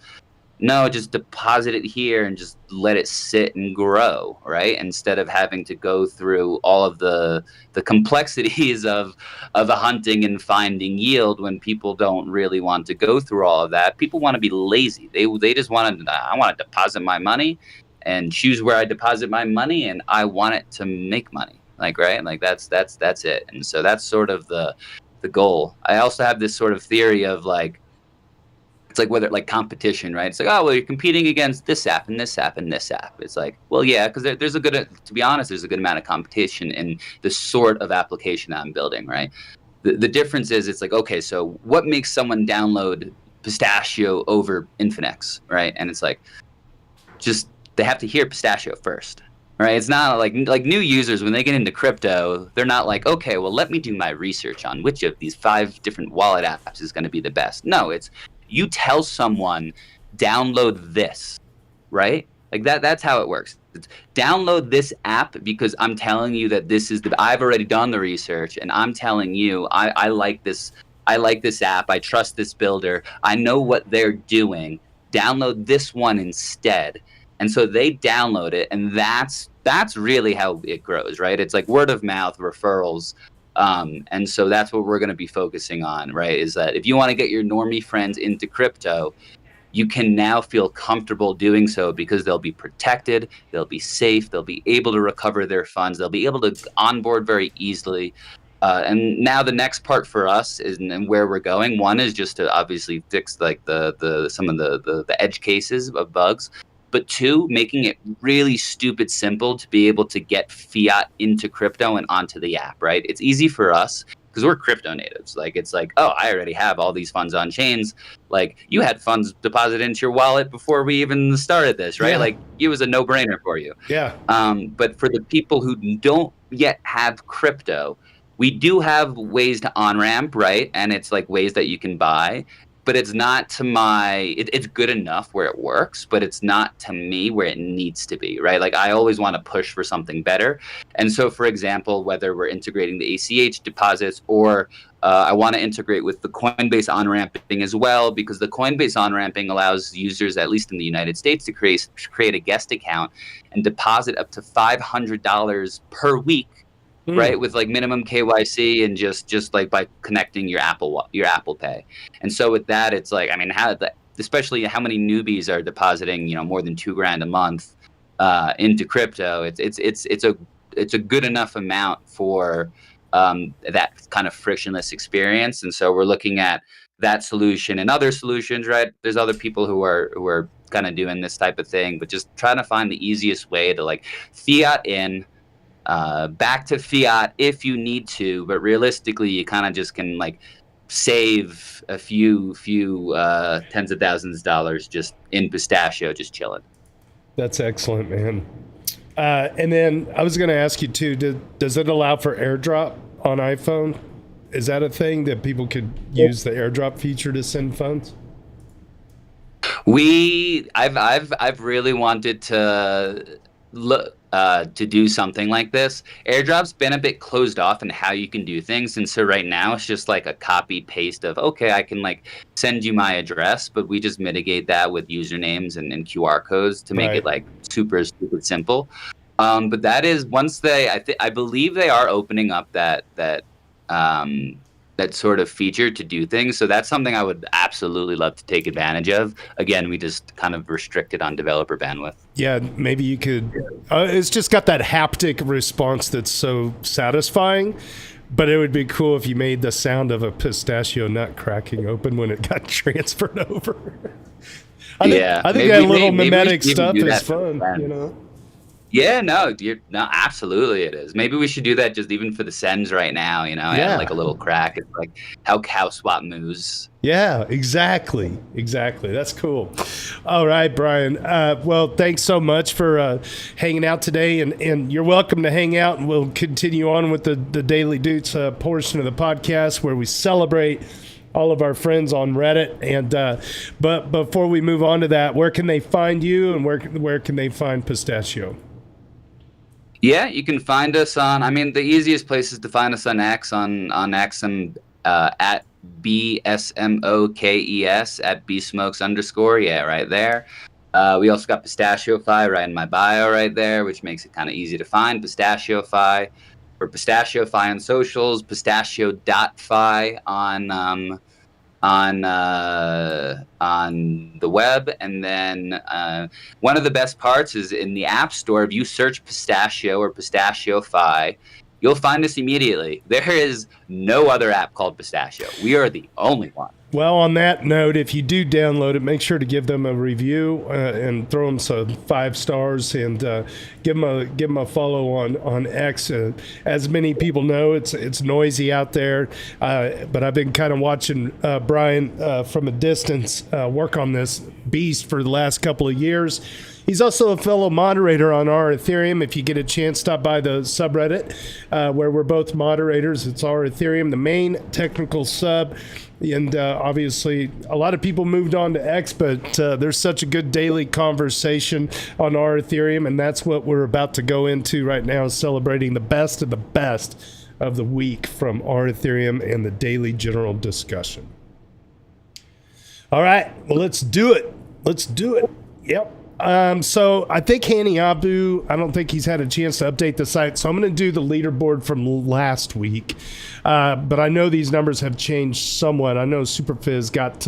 B: no, just deposit it here and just let it sit and grow, right? Instead of having to go through all of the complexities of the hunting and finding yield when people don't really want to go through all of that. People want to be lazy. They just want to, I want to deposit my money and choose where I deposit my money, and I want it to make money. Like, right? Like that's it. And so that's sort of the goal. I also have this sort of theory of like, it's like whether like competition, right? It's like, oh, well, you're competing against this app and this app and this app. It's like, well, yeah, because there's a good, to be honest, there's a good amount of competition in the sort of application that I'm building, right? The difference is, it's like, okay, so what makes someone download Pistachio over Infinix, right? And it's like, just they have to hear Pistachio first, right? It's not like new users, when they get into crypto, they're not like, okay, well, let me do my research on which of these 5 different wallet apps is going to be the best. No, it's, you tell someone, download this, right? Like that's how it works. It's, download this app because I'm telling you that this is I've already done the research, and I'm telling you I like this app. I trust this builder. I know what they're doing. Download this one instead. And so they download it, and that's really how it grows, right? It's like word of mouth, referrals. And so that's what we're going to be focusing on, right? Is that if you want to get your normie friends into crypto, you can now feel comfortable doing so because they'll be protected, they'll be safe, they'll be able to recover their funds, they'll be able to onboard very easily. And now the next part for us is, and where we're going, one is just to obviously fix like some of the edge cases of bugs. But 2, making it really stupid simple to be able to get fiat into crypto and onto the app, right? It's easy for us because we're crypto natives. Like, it's like, oh, I already have all these funds on chains. Like, you had funds deposited into your wallet before we even started this, right? Yeah. Like, it was a no-brainer for you.
A: Yeah.
B: But for the people who don't yet have crypto, we do have ways to on-ramp, right? And it's like ways that you can buy. But it's not to it's good enough where it works, but it's not to me where it needs to be, right? Like, I always want to push for something better. And so, for example, whether we're integrating the ACH deposits or I want to integrate with the Coinbase on-ramping as well, because the Coinbase on-ramping allows users, at least in the United States, to create a guest account and deposit up to $500 per week. Right, with like minimum KYC and just like by connecting your Apple Pay. And so with that, it's like, I mean, especially how many newbies are depositing, more than $2,000 a month into crypto. It's a good enough amount for that kind of frictionless experience. And so we're looking at that solution and other solutions, right? There's other people who are kind of doing this type of thing, but just trying to find the easiest way to like fiat in. Back to fiat if you need to, but realistically, you kind of just can like save a few tens of thousands of dollars just in Pistachio, just chilling.
A: That's excellent, man. And then I was going to ask you too, does it allow for airdrop on iPhone? Is that a thing that people could use the airdrop feature to send funds?
B: I've really wanted to look to do something like this. AirDrop's been a bit closed off in how you can do things, and so right now it's just like a copy paste of, okay, I can like send you my address, but we just mitigate that with usernames and QR codes to make it like super simple. But that is once I believe they are opening up that sort of feature to do things. So that's something I would absolutely love to take advantage of. Again, we just kind of restrict it on developer bandwidth.
A: Yeah, maybe you could. It's just got that haptic response that's so satisfying. But it would be cool if you made the sound of a pistachio nut cracking open when it got transferred over. I think that little mimetic stuff is fun,
B: Yeah, no, absolutely it is. Maybe we should do that just even for the sends right now, add like a little crack. It's like how cow swap moves.
A: Yeah, exactly. That's cool. All right, Brian. Well, thanks so much for hanging out today, and you're welcome to hang out, and we'll continue on with the Daily Doots portion of the podcast where we celebrate all of our friends on Reddit. And but before we move on to that, where can they find you, and where can they find Pistachio?
B: Yeah, you can find us on, the easiest place is to find us on X, on X, and at BSMOKES at bsmokes_. Yeah, right there. We also got PistachioFi right in my bio right there, which makes it kind of easy to find. PistachioFi. For PistachioFi on socials, pistachio.fi on the web. And then one of the best parts is in the App Store. If you search Pistachio or PistachioFi, you'll find us immediately. There is no other app called Pistachio. We are the only one.
A: Well, on that note, if you do download it, make sure to give them a review and throw them some 5 stars and give them a follow on X. As many people know, it's noisy out there, but I've been kind of watching Brian from a distance work on this beast for the last couple of years. He's also a fellow moderator on our Ethereum. If you get a chance, stop by the subreddit where we're both moderators. It's our Ethereum, the main technical sub. And obviously, a lot of people moved on to X, but there's such a good daily conversation on our Ethereum. And that's what we're about to go into right now, celebrating the best of the week from our Ethereum and the daily general discussion. All right, well, let's do it. Yep. So I think Hani Abu, I don't think he's had a chance to update the site. So I'm going to do the leaderboard from last week. But I know these numbers have changed somewhat. I know Superfizz got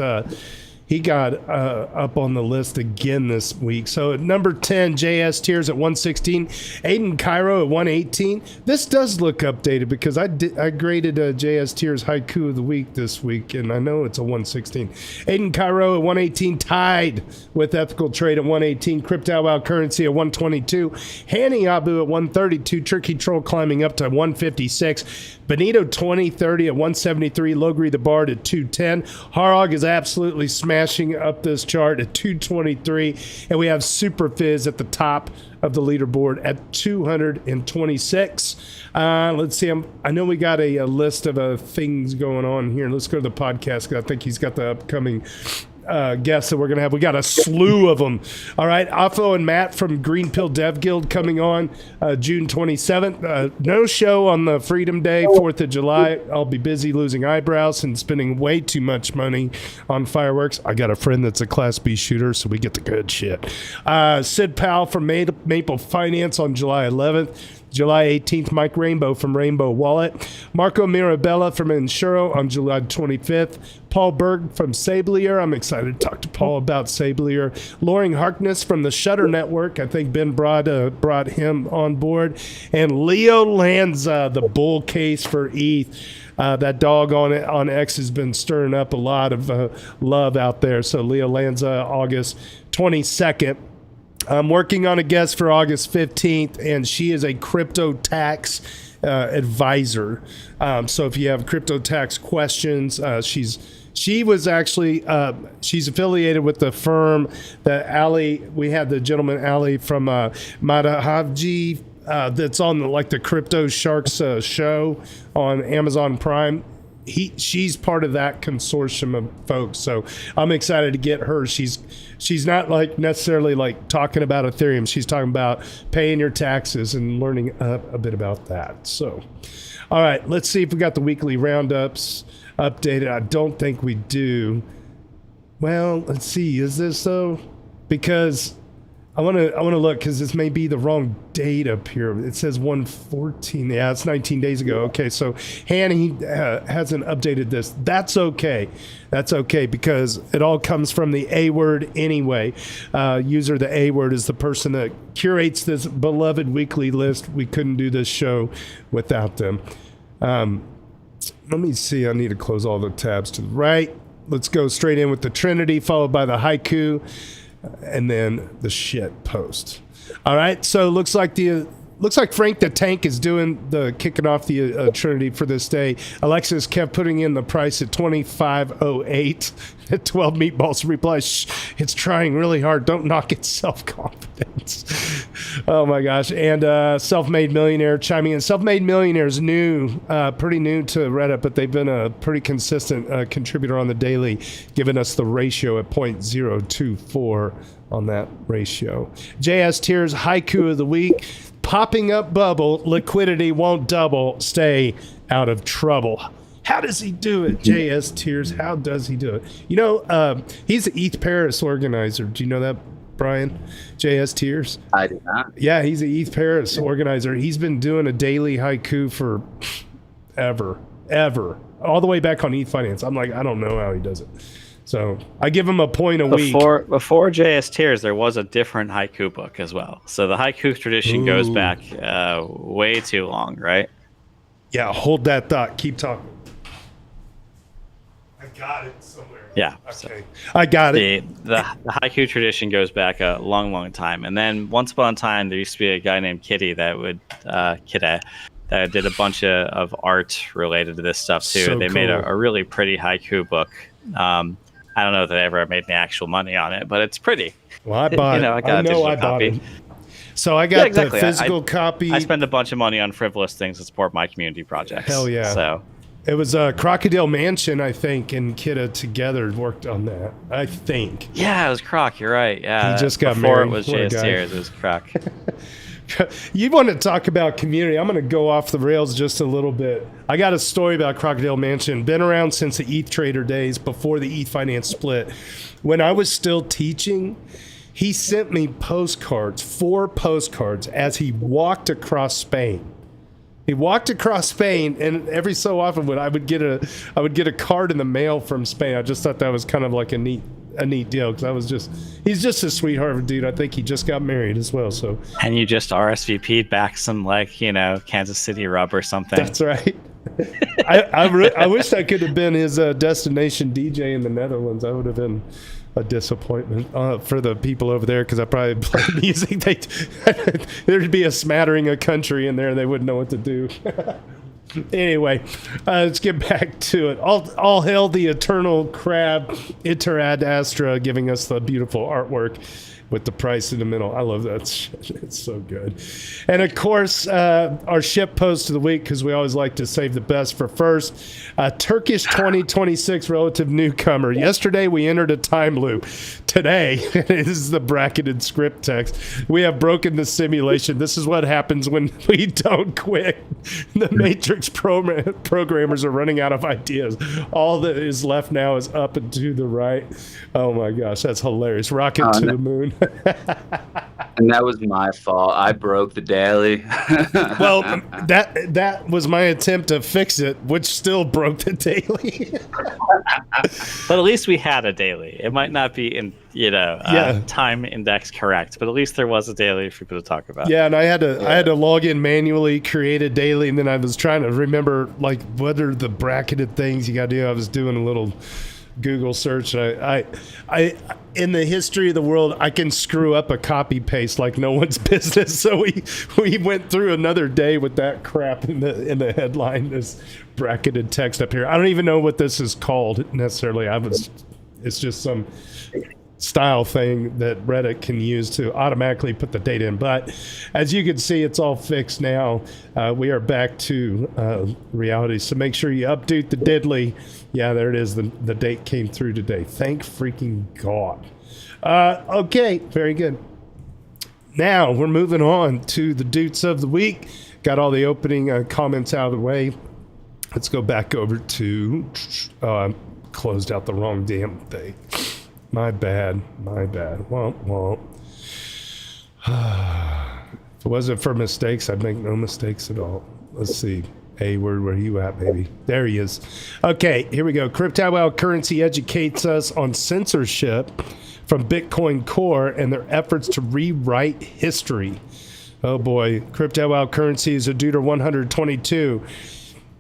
A: up on the list again this week. So at number 10, JS Tiers at 116, Aiden Cairo at 118. This does look updated because I graded JS Tiers Haiku of the Week this week, and I know it's a 116. Aiden Cairo at 118, tied with Ethical Trade at 118, Crypto Wow Currency at 122, Hani Abu at 132, Tricky Troll climbing up to 156, Benito 2030 at 173, Logri the Bard at 210, Harog is absolutely smashing up this chart at 223, and we have Superfizz at the top of the leaderboard at 226. Let's see. I know we got a list of things going on here. Let's go to the podcast because I think he's got the upcoming guests that we're going to have. We got a slew of them. All right. Afo and Matt from Green Pill Dev Guild coming on June 27th. No show on the Freedom Day, 4th of July. I'll be busy losing eyebrows and spending way too much money on fireworks. I got a friend that's a Class B shooter, so we get the good shit. Sid Powell from Maple Finance on July 11th. July 18th, Mike Rainbow from Rainbow Wallet. Marco Mirabella from Insuro on July 25th. Paul Berg from Sablier. I'm excited to talk to Paul about Sablier. Loring Harkness from the Shutter Network. I think Ben brought him on board. And Leo Lanza, the bull case for ETH. That dog on X has been stirring up a lot of love out there. So Leo Lanza, August 22nd. I'm working on a guest for August 15th, and she is a crypto tax advisor. So if you have crypto tax questions, she's affiliated with the firm that we had the gentleman Ali from Madhavji that's on the Crypto Sharks show on Amazon Prime. She's part of that consortium of folks, so I'm excited to get her. She's not necessarily talking about Ethereum. She's talking about paying your taxes and learning a bit about that. So, all right, let's see if we got the weekly roundups updated. I don't think we do. Well, let's see. Is this so? Because I want to look because this may be the wrong date up here. It says 114. Yeah, it's 19 days ago. Okay, so Hani hasn't updated this. That's okay. That's okay because it all comes from the A word anyway. User the A word is the person that curates this beloved weekly list. We couldn't do this show without them. Let me see. I need to close all the tabs to the right. Let's go straight in with the Trinity, followed by the haiku. And then the shit post. All right, so looks like Frank the Tank is kicking off the Trinity for this day. Alexis kept putting in the price at $25.08. 12 meatballs replies, it's trying really hard. Don't knock its self-confidence. Oh my gosh. And Self-Made Millionaire chiming in. Self-Made Millionaire is new, pretty new to Reddit, but they've been a pretty consistent contributor on the daily, giving us the ratio at 0.024 on that ratio. JS Tiers Haiku of the Week. Popping up bubble, liquidity won't double, stay out of trouble. How does he do it? JS Tears, how does he do it? You know, he's the ETH Paris organizer. Do you know that, Brian? JS Tears?
B: I did not.
A: Yeah, he's the ETH Paris organizer. He's been doing a daily haiku for ever. All the way back on ETH Finance. I'm like, I don't know how he does it. So I give him a point a week.
C: Before JS Tears, there was a different haiku book as well. So the haiku tradition goes back way too long, right?
A: Yeah, hold that thought. Keep talking. I got it somewhere.
C: Yeah.
A: Okay.
C: So
A: I got it.
C: The haiku tradition goes back a long time. And then once upon a time, there used to be a guy named Kitty that would that did a bunch of art related to this stuff too.
A: So
C: they made
A: cool.
C: a really pretty haiku book. I don't know if they ever made any actual money on it, but it's pretty.
A: Well, I bought it.
C: I got a digital copy.
A: It. So I got
C: exactly.
A: the physical copy.
C: I spend a bunch of money on frivolous things to support my community projects.
A: Hell yeah.
C: So
A: it was Crocodile Mansion, I think, and Kidda together worked on that. I think.
C: Yeah, it was Croc. You're right. Yeah.
A: He just got
C: Before
A: married.
C: it was
A: What a
C: JS
A: guy.
C: Tears, it was Croc.
A: You want to talk about community? I'm going to go off the rails just a little bit. I got a story about Crocodile Mansion. Been around since the ETH Trader days, before the ETH Finance split. When I was still teaching, he sent me postcards, 4 postcards, as he walked across Spain. He walked across Spain, and every so often I would get a card in the mail from Spain. I just thought that was kind of like a neat deal, because he's just a sweetheart of a dude. I think he just got married as well. So
C: And you just RSVP'd back some Kansas City rub or something.
A: that's right. I wish I could have been his destination DJ in the Netherlands. That would have been a disappointment for the people over there, because I probably play music. There'd be a smattering of country in there. They wouldn't know what to do. Anyway, let's get back to it. All hail the eternal crab, Iter ad Astra, giving us the beautiful artwork with the price in the middle. I love that shit. It's so good. And of course, our ship post of the week, because we always like to save the best for first. Turkish 2026 relative newcomer. Yesterday, we entered a time loop. Today, this is the bracketed script text. We have broken the simulation. This is what happens when we don't quit. The Matrix programmers are running out of ideas. All that is left now is up and to the right. Oh my gosh, that's hilarious. Rocket to the moon.
B: And that was my fault. I broke the daily.
A: Well, that was my attempt to fix it, which still broke the daily.
C: But at least we had a daily. It might not be in time index correct, but at least there was a daily for people to talk about.
A: Yeah, and I had to log in manually, create a daily, and then I was trying to remember what are the bracketed things you got to do. I was doing a little Google search. I in the history of the world, I can screw up a copy paste like no one's business. So we went through another day with that crap in the headline, this bracketed text up here. I don't even know what this is called necessarily. It's just some style thing that Reddit can use to automatically put the data in. But as you can see, it's all fixed now. We are back to reality. So make sure you update the diddly. Yeah, there it is. The date came through today. Thank freaking God. Okay, very good. Now we're moving on to the Doots of the week. Got all the opening comments out of the way. Let's go back over to... closed out the wrong damn thing. My bad. Well. If it wasn't for mistakes, I'd make no mistakes at all. Let's see. Hey, where are you at, baby? There he is. Okay, here we go. Crypto Currency educates us on censorship from Bitcoin Core and their efforts to rewrite history. Oh boy. Crypto Currency is a Deuter 122.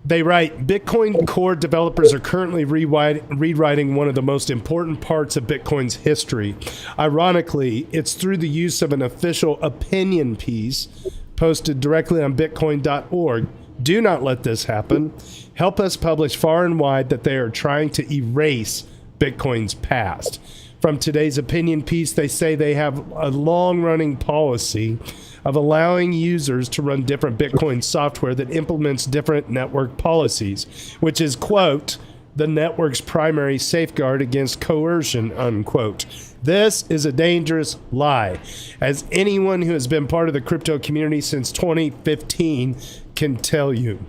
A: They write, Bitcoin Core developers are currently rewriting one of the most important parts of Bitcoin's history. Ironically, it's through the use of an official opinion piece posted directly on bitcoin.org. Do not let this happen. Help us publish far and wide that they are trying to erase Bitcoin's past. From today's opinion piece, they say they have a long-running policy of allowing users to run different Bitcoin software that implements different network policies, which is, quote, the network's primary safeguard against coercion, unquote. This is a dangerous lie, as anyone who has been part of the crypto community since 2015 can tell you.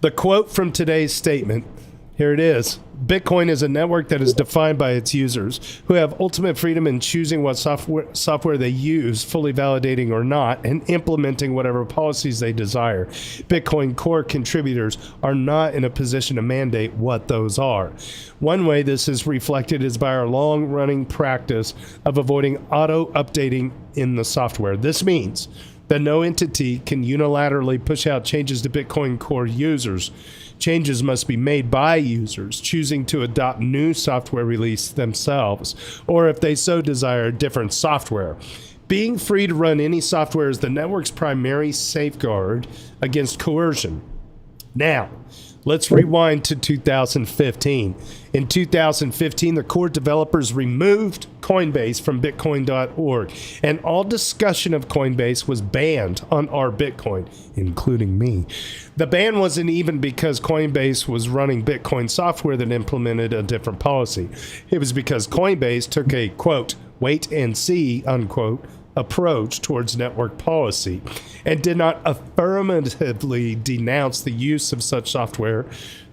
A: The quote from today's statement, here it is. Bitcoin is a network that is defined by its users, who have ultimate freedom in choosing what software they use, fully validating or not, and implementing whatever policies they desire. Bitcoin Core contributors are not in a position to mandate what those are. One way this is reflected is by our long-running practice of avoiding auto-updating in the software. This means that no entity can unilaterally push out changes to Bitcoin Core users. Changes must be made by users choosing to adopt new software release themselves, or if they so desire, different software. Being free to run any software is the network's primary safeguard against coercion. Now, let's rewind to 2015. In 2015, the core developers removed Coinbase from Bitcoin.org, and all discussion of Coinbase was banned on our Bitcoin, including me. The ban wasn't even because Coinbase was running Bitcoin software that implemented a different policy. It was because Coinbase took a, quote, wait and see, unquote, approach towards network policy and did not affirmatively denounce the use of such software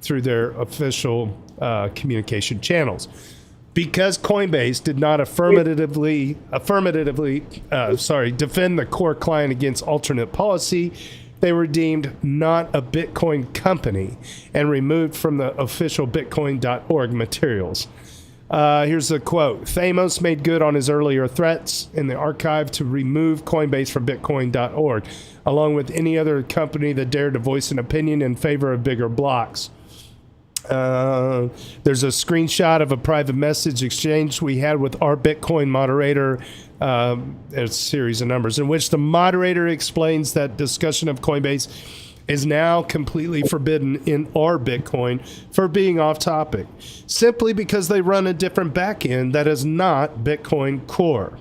A: through their official communication channels. Because Coinbase did not affirmatively defend the core client against alternate policy, they were deemed not a Bitcoin company and removed from the official Bitcoin.org materials. Here's a quote. Thamos made good on his earlier threats in the archive to remove Coinbase from Bitcoin.org, along with any other company that dared to voice an opinion in favor of bigger blocks. There's a screenshot of a private message exchange we had with our Bitcoin moderator. There's a series of numbers in which the moderator explains that discussion of Coinbase is now completely forbidden in our Bitcoin for being off topic, simply because they run a different backend that is not Bitcoin Core.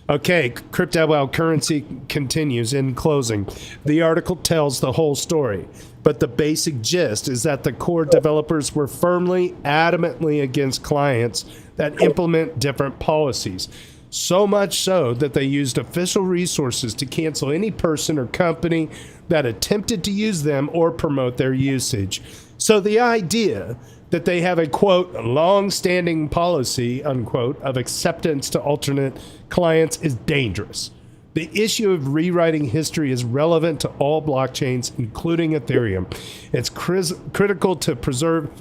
A: Okay, Crypto Currency continues in closing. The article tells the whole story, but the basic gist is that the core developers were firmly, adamantly against clients that implement different policies. So much so that they used official resources to cancel any person or company that attempted to use them or promote their usage. So the idea that they have a, quote, long-standing policy, unquote, of acceptance to alternate clients is dangerous. The issue of rewriting history is relevant to all blockchains, including Ethereum. It's critical to preserve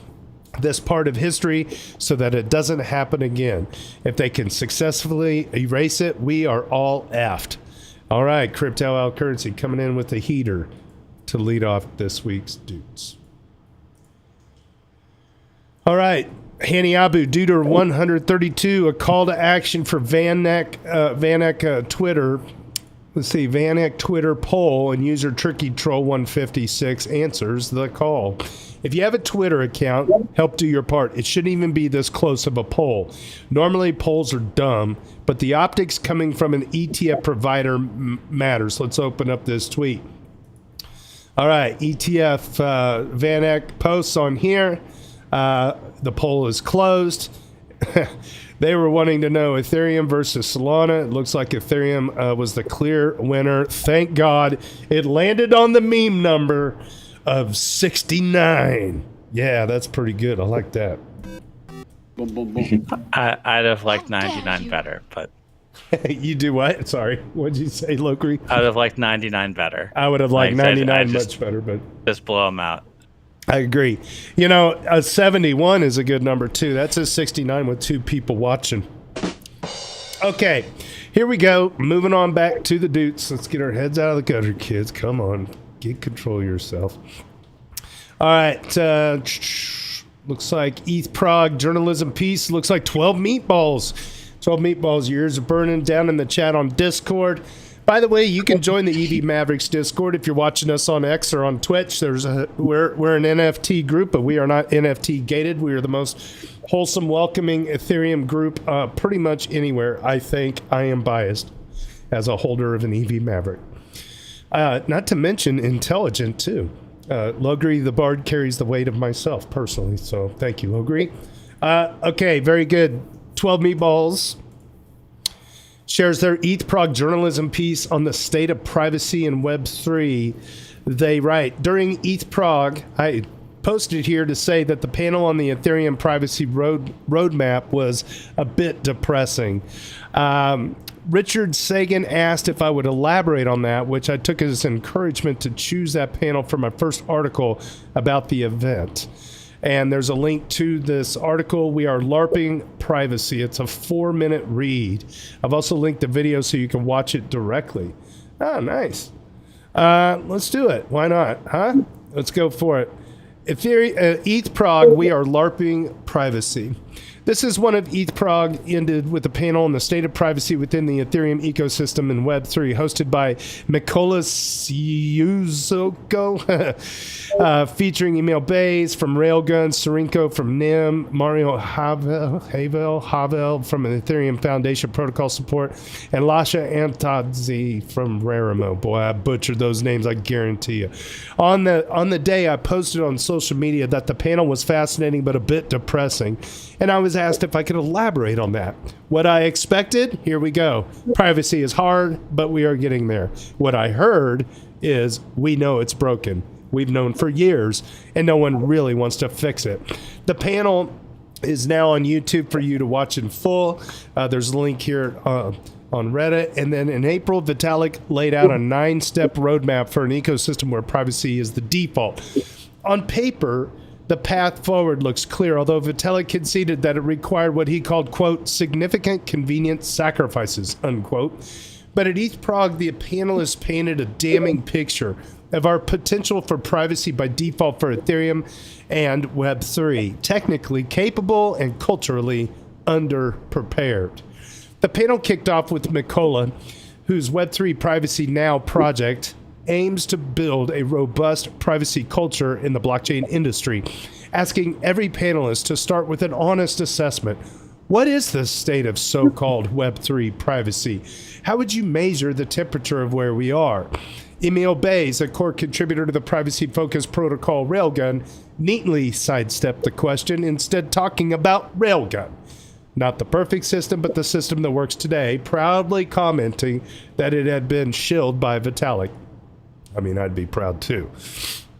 A: this part of history so that it doesn't happen again. If they can successfully erase it, we are all effed. All right, Crypto Currency coming in with the heater to lead off this week's Doots. All right, Hanny Abu, Duder 132, a call to action for Van Eck Twitter. Let's see, Van Eck Twitter poll, and user Tricky Troll 156 answers the call. If you have a Twitter account, help do your part. It shouldn't even be this close of a poll. Normally polls are dumb, but the optics coming from an ETF provider matters. Let's open up this tweet. All right, ETF Van Eck posts on here. The poll is closed. They were wanting to know Ethereum versus Solana. It looks like Ethereum was the clear winner. Thank God it landed on the meme number of 69. Yeah, that's pretty good. I like that.
D: Boom, boom, boom.
C: I'd have liked 99 better, but...
A: You do what? Sorry. What did you say, Lokri?
C: I'd have liked 99 better.
A: I would have liked 99 much better, but...
C: Just blow them out.
A: I agree. You know, a 71 is a good number, too. That's a 69 with two people watching. Okay, here we go. Moving on back to the Doots. Let's get our heads out of the gutter, kids. Come on. Get control of yourself. All right. Looks like ETH Prague journalism piece. Looks like 12 meatballs. 12 meatballs. Your ears are burning down in the chat on Discord. By the way, you can join the EV Mavericks Discord if you're watching us on X or on Twitch. We're an NFT group, but we are not NFT gated. We are the most wholesome, welcoming Ethereum group pretty much anywhere. I think I am biased as a holder of an EV Maverick. Not to mention intelligent, too. Logri the Bard carries the weight of myself, personally. So thank you, Logri. Okay, very good. 12 meatballs shares their ETH Prague journalism piece on the state of privacy in Web3. They write, during ETH Prague, I posted here to say that the panel on the Ethereum privacy roadmap was a bit depressing. Richard Sagan asked if I would elaborate on that, which I took as encouragement to choose that panel for my first article about the event. And there's a link to this article. We are LARPing privacy. It's a 4-minute read. I've also linked the video so you can watch it directly. Oh, nice. Let's do it. Why not? Huh? Let's go for it. ETH Prague, we are LARPing privacy. This is one of ETH Prague, ended with a panel on the state of privacy within the Ethereum ecosystem in Web3, hosted by Mykola Siuzoko, featuring Emil Bays from Railgun, Sarinko from NIM, Mario Havel from the Ethereum Foundation Protocol Support, and Lasha Antadze from Raramo. Boy, I butchered those names, I guarantee you. On the day, I posted on social media that the panel was fascinating but a bit depressing, and I was asked if I could elaborate on that. What I expected, here we go. Privacy is hard, but we are getting there. What I heard is we know it's broken. We've known for years, and no one really wants to fix it. The panel is now on YouTube for you to watch in full. There's a link here on Reddit. And then in April, Vitalik laid out a 9-step roadmap for an ecosystem where privacy is the default. On paper, the path forward looks clear, although Vitalik conceded that it required what he called, quote, significant convenience sacrifices, unquote. But at ETH Prague, the panelists painted a damning picture of our potential for privacy by default for Ethereum and Web3, technically capable and culturally underprepared. The panel kicked off with Mykola, whose Web3 Privacy Now project aims to build a robust privacy culture in the blockchain industry, asking every panelist to start with an honest assessment. What is the state of so-called Web3 privacy? How would you measure the temperature of where we are? Emil Bays, a core contributor to the privacy-focused protocol Railgun, neatly sidestepped the question, instead talking about Railgun. Not the perfect system, but the system that works today, proudly commenting that it had been shilled by Vitalik. I mean, I'd be proud too.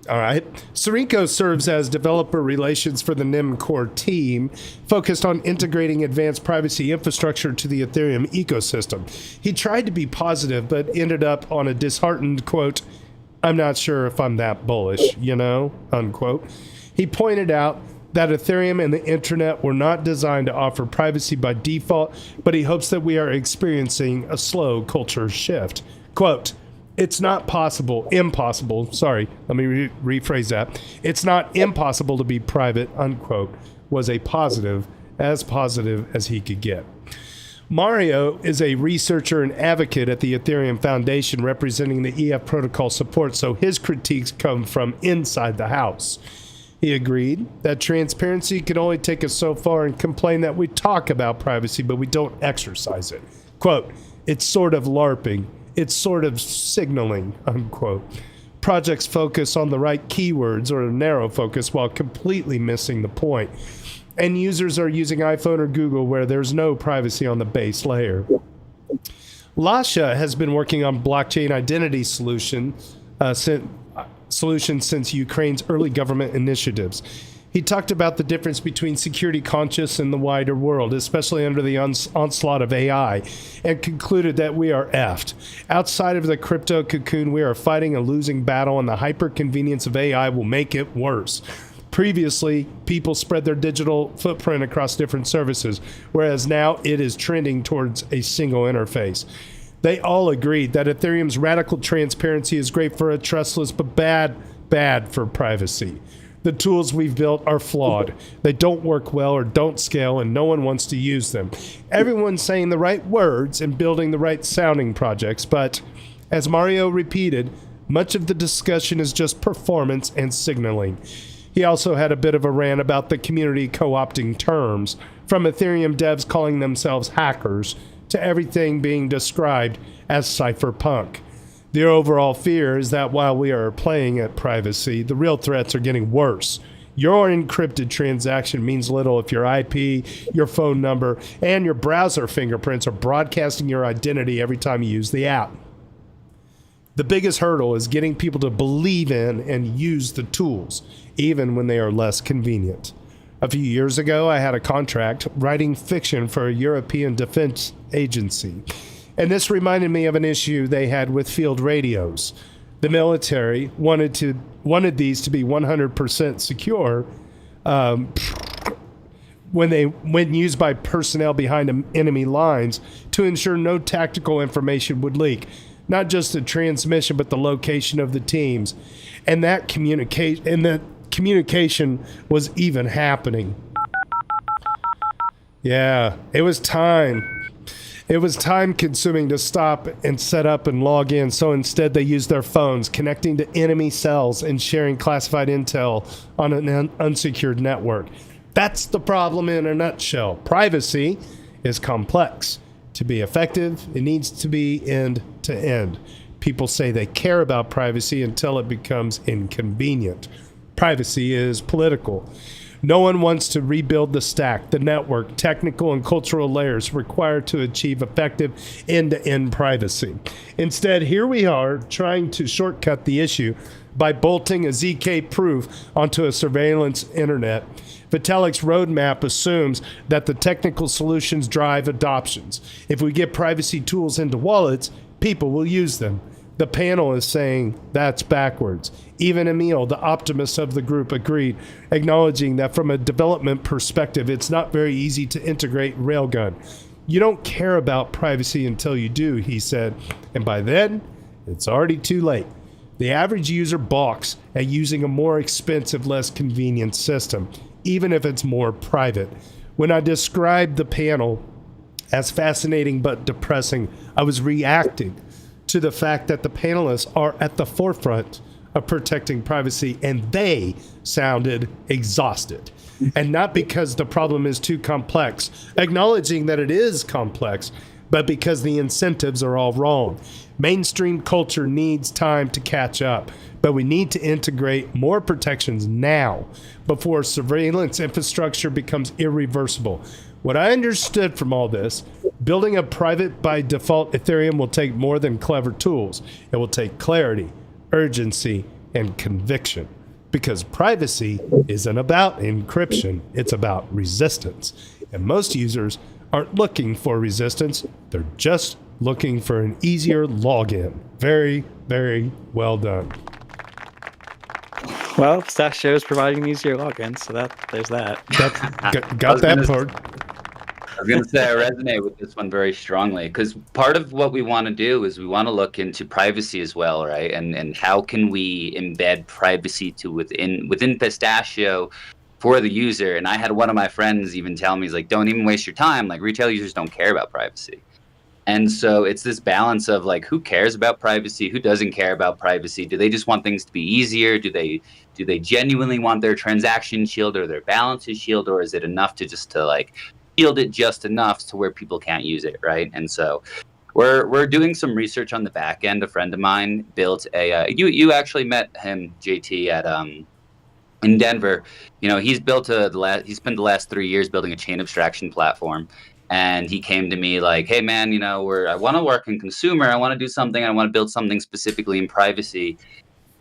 A: All right. Sarinko serves as developer relations for the NIM core team, focused on integrating advanced privacy infrastructure to the Ethereum ecosystem. He tried to be positive, but ended up on a disheartened, quote, I'm not sure if I'm that bullish, unquote. He pointed out that Ethereum and the internet were not designed to offer privacy by default, but he hopes that we are experiencing a slow culture shift. Quote, it's not impossible, sorry, let me rephrase that. It's not impossible to be private, unquote, was as positive as he could get. Mario is a researcher and advocate at the Ethereum Foundation representing the EF protocol support, so his critiques come from inside the house. He agreed that transparency can only take us so far and complained that we talk about privacy, but we don't exercise it. Quote, it's sort of LARPing. It's sort of signaling, unquote. Projects focus on the right keywords or a narrow focus while completely missing the point. And users are using iPhone or Google where there's no privacy on the base layer. Lasha has been working on blockchain identity solutions since Ukraine's early government initiatives. He talked about the difference between security conscious and the wider world, especially under the onslaught of AI, and concluded that we are effed. Outside of the crypto cocoon, we are fighting a losing battle, and the hyper-convenience of AI will make it worse. Previously, people spread their digital footprint across different services, whereas now it is trending towards a single interface. They all agreed that Ethereum's radical transparency is great for a trustless, but bad for privacy. The tools we've built are flawed. They don't work well or don't scale, and no one wants to use them. Everyone's saying the right words and building the right sounding projects, but as Mario repeated, much of the discussion is just performance and signaling. He also had a bit of a rant about the community co-opting terms, from Ethereum devs calling themselves hackers to everything being described as cypherpunk. The overall fear is that while we are playing at privacy, the real threats are getting worse. Your encrypted transaction means little if your IP, your phone number, and your browser fingerprints are broadcasting your identity every time you use the app. The biggest hurdle is getting people to believe in and use the tools, even when they are less convenient. A few years ago, I had a contract writing fiction for a European defense agency, and this reminded me of an issue they had with field radios. The military wanted these to be 100% secure when used by personnel behind enemy lines to ensure no tactical information would leak. Not just the transmission, but the location of the teams. And that communication was even happening. Yeah, it was time. It was time consuming to stop and set up and log in. So instead they used their phones, connecting to enemy cells and sharing classified intel on an unsecured network. That's the problem in a nutshell. Privacy is complex. To be effective, it needs to be end to end. People say they care about privacy until it becomes inconvenient. Privacy is political. No one wants to rebuild the stack, the network, technical and cultural layers required to achieve effective end-to-end privacy. Instead, here we are trying to shortcut the issue by bolting a ZK proof onto a surveillance internet. Vitalik's roadmap assumes that the technical solutions drive adoptions. If we get privacy tools into wallets, people will use them. The panel is saying that's backwards. Even Emil, the optimist of the group, agreed, acknowledging that from a development perspective, it's not very easy to integrate Railgun. You don't care about privacy until you do, he said, and by then, it's already too late. The average user balks at using a more expensive, less convenient system, even if it's more private. When I described the panel as fascinating but depressing, I was reacting to the fact that the panelists are at the forefront of protecting privacy, and they sounded exhausted. And not because the problem is too complex, acknowledging that it is complex, but because the incentives are all wrong. Mainstream culture needs time to catch up, but we need to integrate more protections now before surveillance infrastructure becomes irreversible. What I understood from all this, building a private by default Ethereum will take more than clever tools. It will take clarity, urgency, and conviction. Because privacy isn't about encryption, it's about resistance. And most users aren't looking for resistance, they're just looking for an easier login. Very, very well done.
C: Well, Pistachio is providing easier logins, so there's that.
A: Got that part.
B: I was going to say I resonate with this one very strongly, because part of what we want to do is we want to look into privacy as well, right? And how can we embed privacy to within Pistachio for the user? And I had one of my friends even tell me, he's like, don't even waste your time. Like, retail users don't care about privacy. And so it's this balance of like, who cares about privacy? Who doesn't care about privacy? Do they just want things to be easier? Do they genuinely want their transaction shield or their balances shield? Or is it enough to just to like shield it just enough to where people can't use it, right? And so we're doing some research on the back end. A friend of mine built a you actually met him, JT, at in Denver. You know, he's built he spent the last 3 years building a chain abstraction platform. And he came to me like, hey, man, you know, I want to work in consumer. I want to do something. I want to build something specifically in privacy.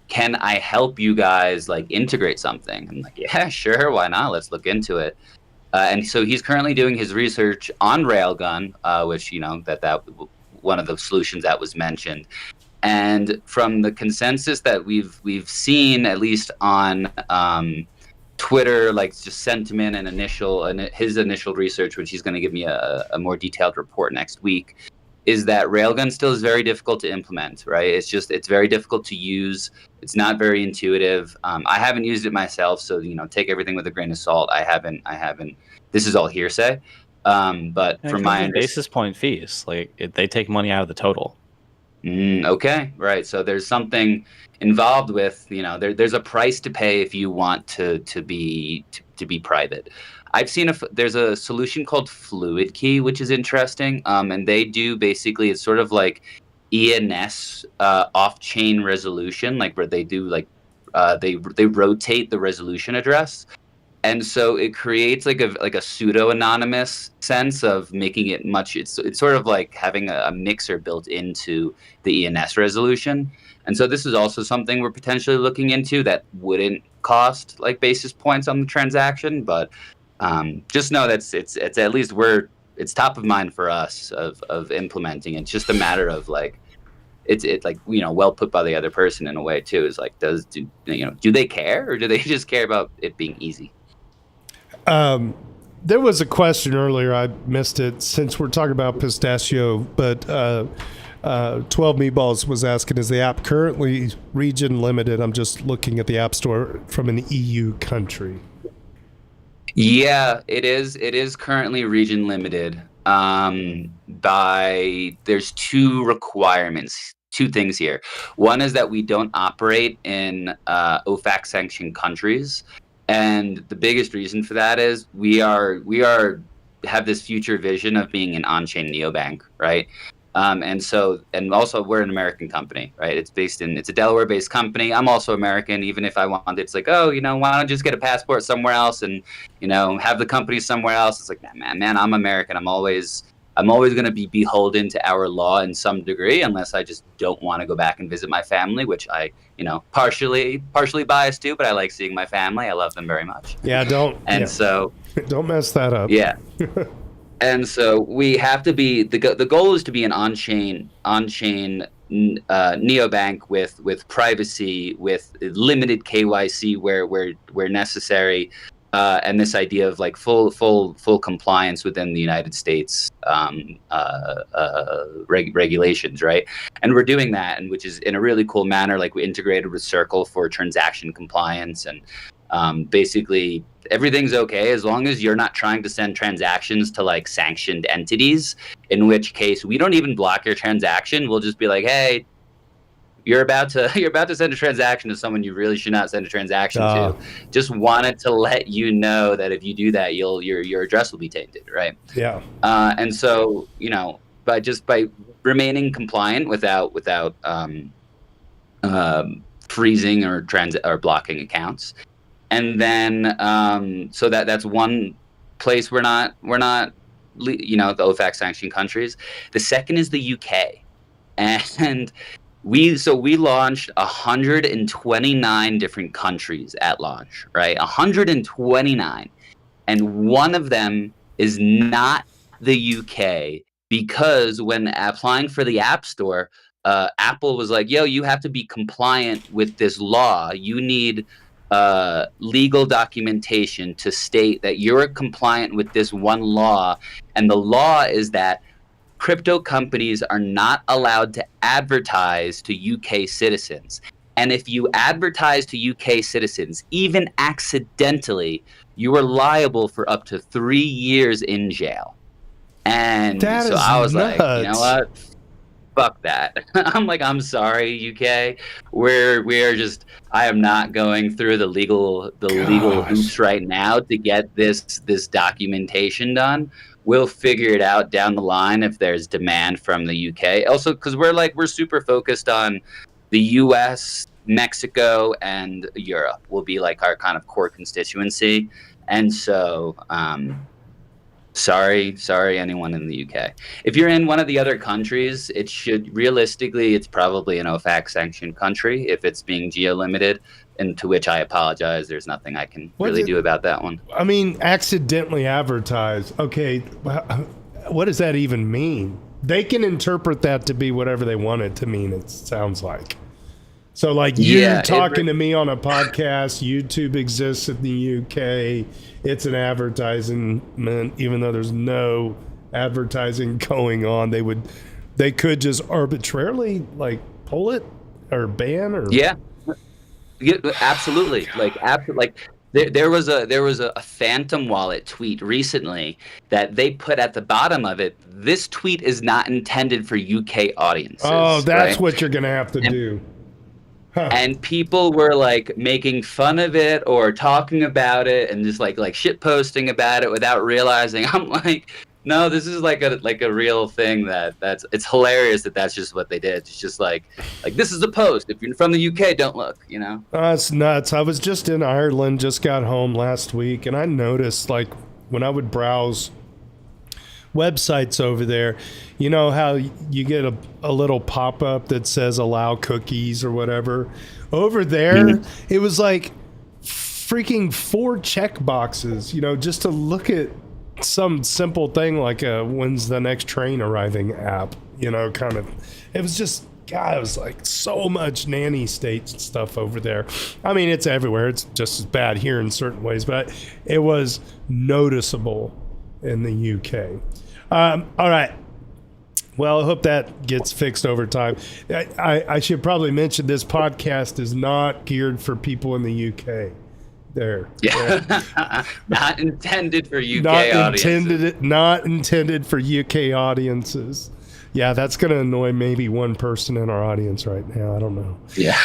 B: Can I help you guys like integrate something? I'm like, yeah, sure. Why not? Let's look into it. And so he's currently doing his research on Railgun, which, you know, that one of the solutions that was mentioned. And from the consensus that we've seen, at least on Twitter, like just sentiment and his initial research, which he's going to give me a more detailed report next week, is that Railgun still is very difficult to implement, right? It's very difficult to use. It's not very intuitive. I haven't used it myself, so, you know, take everything with a grain of salt. I haven't. This is all hearsay. But from my
C: basis point fees, like they take money out of the total.
B: Okay, right. So there's something involved with, you know, there's a price to pay if you want to be private. I've seen there's a solution called Fluid Key, which is interesting. And they do basically, it's sort of like ENS off-chain resolution, like where they do like they rotate the resolution address. And so it creates like a pseudo anonymous sense of making it much. It's sort of like having a mixer built into the ENS resolution. And so this is also something we're potentially looking into that wouldn't cost like basis points on the transaction, but just know that's it's at least it's top of mind for us of implementing. It's just a matter of like it's like well put by the other person in a way too. Is like do they care, or do they just care about it being easy?
A: There was a question earlier, I missed it since we're talking about Pistachio, but 12 Meatballs was asking, is the app currently region limited? I'm just looking at the App Store from an EU country.
B: Yeah, it is. It is currently region limited. There's two requirements, two things here. One is that we don't operate in OFAC sanctioned countries. And the biggest reason for that is we have this future vision of being an on-chain neobank, right? And also we're an American company, right? It's a Delaware-based company. I'm also American, even if I wanted. It's like, why don't I just get a passport somewhere else and, have the company somewhere else? It's like, man, I'm American. I'm always going to be beholden to our law in some degree, unless I just don't want to go back and visit my family, which I, partially biased to, but I like seeing my family. I love them very much.
A: Yeah,
B: so
A: don't mess that up.
B: Yeah. And so we have to be the goal is to be an on-chain neobank with privacy, with limited KYC where necessary, and this idea of like full compliance within the United States regulations, right? And we're doing that, and which is in a really cool manner. Like we integrated with Circle for transaction compliance, and basically everything's okay as long as you're not trying to send transactions to like sanctioned entities, in which case we don't even block your transaction. We'll just be like, hey, you're about to send a transaction to someone you really should not send a transaction to. Just wanted to let you know that if you do that, your address will be tainted, right?
A: Yeah.
B: And so by remaining compliant without freezing or blocking accounts. And then, so that's one place we're not, the OFAC sanctioned countries. The second is the UK, and we launched 129 different countries at launch, right? 129, and one of them is not the UK, because when applying for the App Store, Apple was like, "Yo, you have to be compliant with this law. You need." Legal documentation to state that you're compliant with this one law, and the law is that crypto companies are not allowed to advertise to UK citizens. And if you advertise to UK citizens, even accidentally, you are liable for up to 3 years in jail. And so I was nuts. Like, you know what? Fuck that. I'm like, I'm sorry, UK. I am not going through the legal hoops right now to get this documentation done. We'll figure it out down the line if there's demand from the UK. Also, because we're super focused on the US, Mexico, and Europe will be like our kind of core constituency. And so, Sorry, anyone in the UK. If you're in one of the other countries, it's probably an OFAC sanctioned country if it's being geo-limited, and to which I apologize. There's nothing I can really do about that one.
A: I mean, accidentally advertise. Okay, what does that even mean? They can interpret that to be whatever they want it to mean, it sounds like. So like you talking to me on a podcast, YouTube exists in the UK. It's an advertisement, even though there's no advertising going on. They could just arbitrarily like pull it or ban or
B: absolutely. There was a Phantom Wallet tweet recently that they put at the bottom of it. This tweet is not intended for UK audiences.
A: Oh, that's right? What you're gonna have to do. Huh.
B: And people were like making fun of it or talking about it and just like shit posting about it without realizing. I'm like, No, this is like a real thing it's hilarious that's just what they did. It's just like this is a post. If you're from the UK, don't look, you know?
A: That's nuts. I was just in Ireland, just got home last week, and I noticed, like, when I would browse websites over there, you know how you get a little pop-up that says allow cookies or whatever? Over there, it was like freaking 4 check boxes, you know, just to look at some simple thing like a when's the next train arriving app, you know, kind of. It was just, God, it was like so much nanny state stuff over there. I mean, it's everywhere. It's just as bad here in certain ways, but it was noticeable in the UK. All right. Well, I hope that gets fixed over time. I should probably mention this podcast is not geared for people in the UK. There.
B: Yeah. Not intended for UK audiences.
A: Not intended for UK audiences. Yeah, that's going to annoy maybe one person in our audience right now. I don't know.
B: Yeah.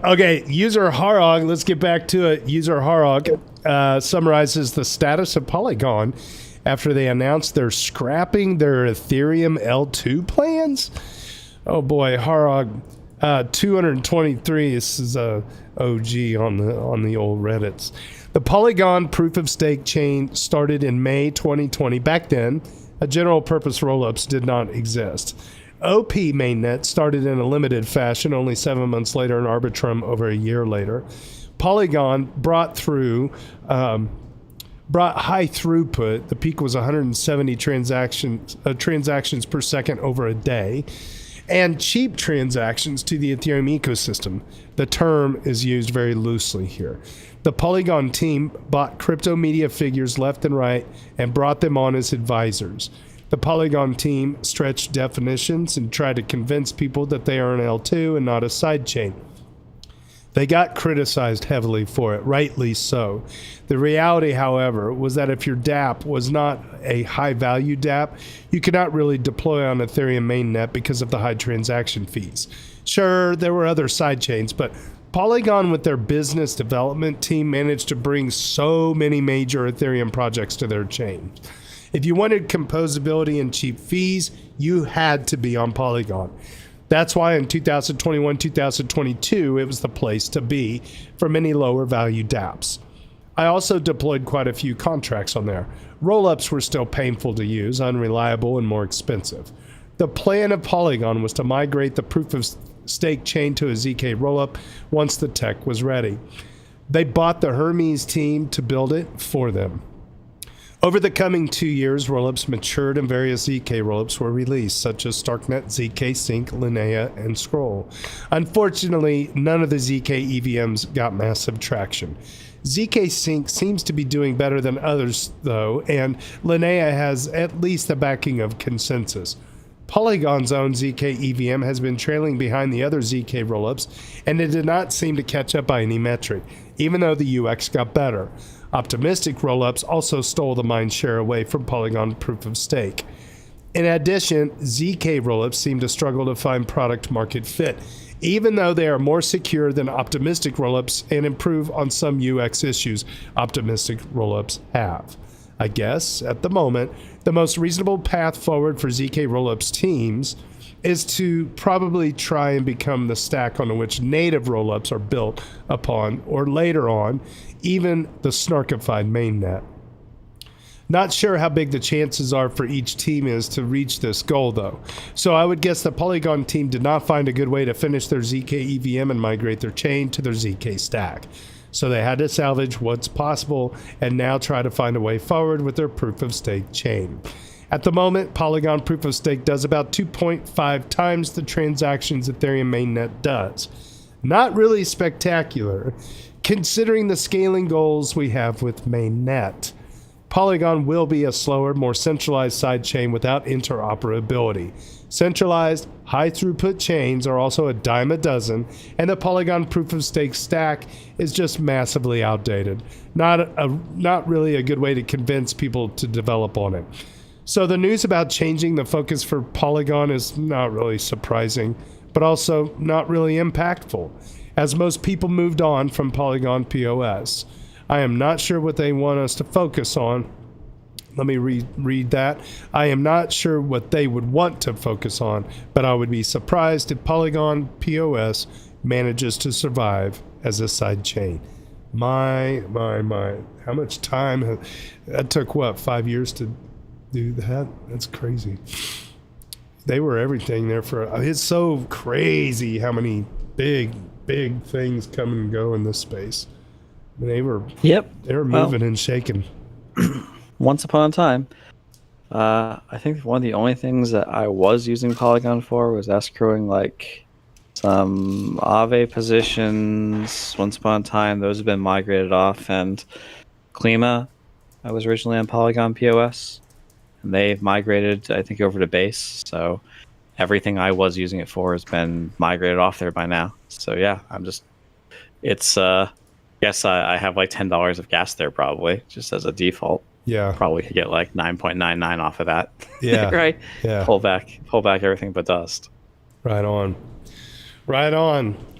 A: Okay, user Harog, let's get back to it. User Harog summarizes the status of Polygon after they announced they're scrapping their Ethereum L2 plans. Oh boy, Harog 223. This is a OG on the old Reddits. The Polygon proof of stake chain started in May 2020. Back then, a general purpose rollups did not exist. OP mainnet started in a limited fashion only 7 months later, and Arbitrum over a year later. Polygon brought high throughput. The peak was 170 transactions per second over a day, and cheap transactions to the Ethereum ecosystem. The term is used very loosely here. The Polygon team bought crypto media figures left and right and brought them on as advisors. The Polygon team stretched definitions and tried to convince people that they are an L2 and not a sidechain. They got criticized heavily for it, rightly so. The reality, however, was that if your dApp was not a high-value dApp, you could not really deploy on Ethereum mainnet because of the high transaction fees. Sure, there were other sidechains, but Polygon, with their business development team, managed to bring so many major Ethereum projects to their chain. If you wanted composability and cheap fees, you had to be on Polygon. That's why in 2021, 2022, it was the place to be for many lower value dApps. I also deployed quite a few contracts on there. Rollups were still painful to use, unreliable, and more expensive. The plan of Polygon was to migrate the proof of stake chain to a ZK rollup once the tech was ready. They bought the Hermes team to build it for them. Over the coming 2 years, rollups matured and various ZK rollups were released, such as Starknet, ZK Sync, Linnea, and Scroll. Unfortunately, none of the ZK EVMs got massive traction. ZK Sync seems to be doing better than others, though, and Linnea has at least the backing of consensus. Polygon's own ZK EVM has been trailing behind the other ZK rollups, and it did not seem to catch up by any metric, even though the UX got better. Optimistic rollups also stole the mind share away from Polygon proof of stake. In addition, ZK rollups seem to struggle to find product market fit, even though they are more secure than optimistic rollups and improve on some UX issues optimistic rollups have. I guess, at the moment, the most reasonable path forward for ZK rollups teams is to probably try and become the stack on which native rollups are built upon, or later on, even the snarkified mainnet. Not sure how big the chances are for each team is to reach this goal, though. So I would guess the Polygon team did not find a good way to finish their ZK EVM and migrate their chain to their ZK stack. So they had to salvage what's possible and now try to find a way forward with their proof of stake chain. At the moment, Polygon proof of stake does about 2.5 times the transactions Ethereum mainnet does. Not really spectacular, considering the scaling goals we have with mainnet. Polygon will be a slower, more centralized sidechain without interoperability. Centralized, high-throughput chains are also a dime a dozen, and the Polygon proof-of-stake stack is just massively outdated. Not really a good way to convince people to develop on it. So the news about changing the focus for Polygon is not really surprising, but also not really impactful, as most people moved on from Polygon POS. I am not sure what they want us to focus on Let me read that. I am not sure what they would want to focus on, but I would be surprised if Polygon POS manages to survive as a side chain. My. How much time? That took, 5 years to do that? That's crazy. They were everything there for... It's so crazy how many big things come and go in this space. I mean, they were moving and shaking.
C: Once upon a time, I think one of the only things that I was using Polygon for was escrowing like some Aave positions. Once upon a time, those have been migrated off, and Klima, I was originally on Polygon POS, and they've migrated, I think, over to Base. So everything I was using it for has been migrated off there by now. So yeah, yes, I have like $10 of gas there probably, just as a default.
A: Yeah.
C: Probably could get like 9.99 off of that.
A: Yeah.
C: Right?
A: Yeah.
C: Pull back everything but dust.
A: Right on.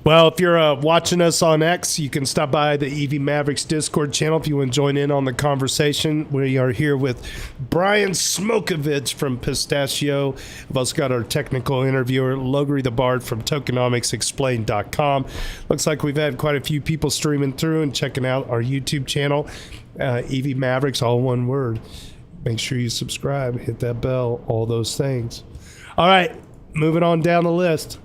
A: Well, if you're watching us on X, you can stop by the EV Mavericks Discord channel if you want to join in on the conversation. We are here with Brian Smocovich from Pistachio. We've also got our technical interviewer, Logri the Bard from tokenomicsexplained.com. Looks like we've had quite a few people streaming through and checking out our YouTube channel, EV Mavericks, all one word. Make sure you subscribe, hit that bell, all those things. All right, moving on down the list.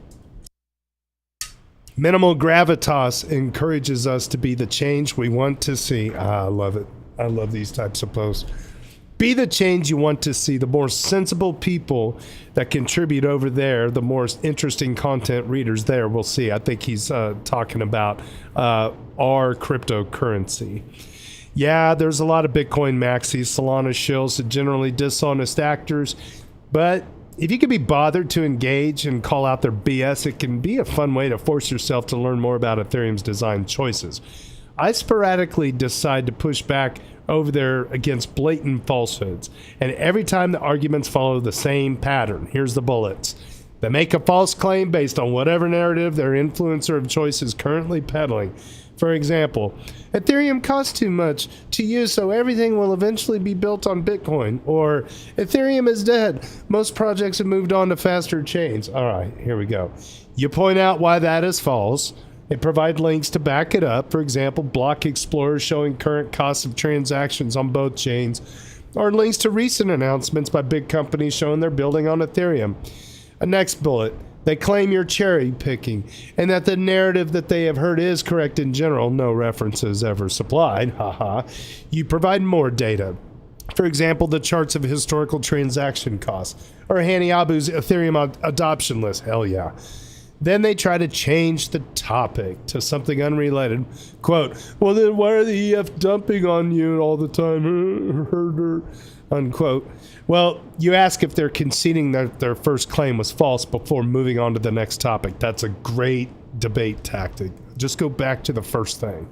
A: Minimal gravitas encourages us to be the change we want to see. I love it. I love these types of posts. Be the change you want to see. The more sensible people that contribute over there, the more interesting content readers there will see. I think he's talking about our cryptocurrency. Yeah, there's a lot of Bitcoin maxis, Solana shills, and generally dishonest actors, but if you can be bothered to engage and call out their BS, it can be a fun way to force yourself to learn more about Ethereum's design choices. I sporadically decide to push back over there against blatant falsehoods, and every time the arguments follow the same pattern. Here's the bullets. They make a false claim based on whatever narrative their influencer of choice is currently peddling. For example, Ethereum costs too much to use, so everything will eventually be built on Bitcoin. Or Ethereum is dead. Most projects have moved on to faster chains. All right, here we go. You point out why that is false. It provides links to back it up. For example, Block Explorer showing current costs of transactions on both chains, or links to recent announcements by big companies showing they're building on Ethereum. A next bullet. They claim you're cherry picking and that the narrative that they have heard is correct in general. No references ever supplied. Haha. You provide more data. For example, the charts of historical transaction costs or Hani Abu's Ethereum adoption list. Hell yeah. Then they try to change the topic to something unrelated. Quote, well then why are the EF dumping on you all the time? Unquote. Well, you ask if they're conceding that their first claim was false before moving on to the next topic. That's a great debate tactic. Just go back to the first thing.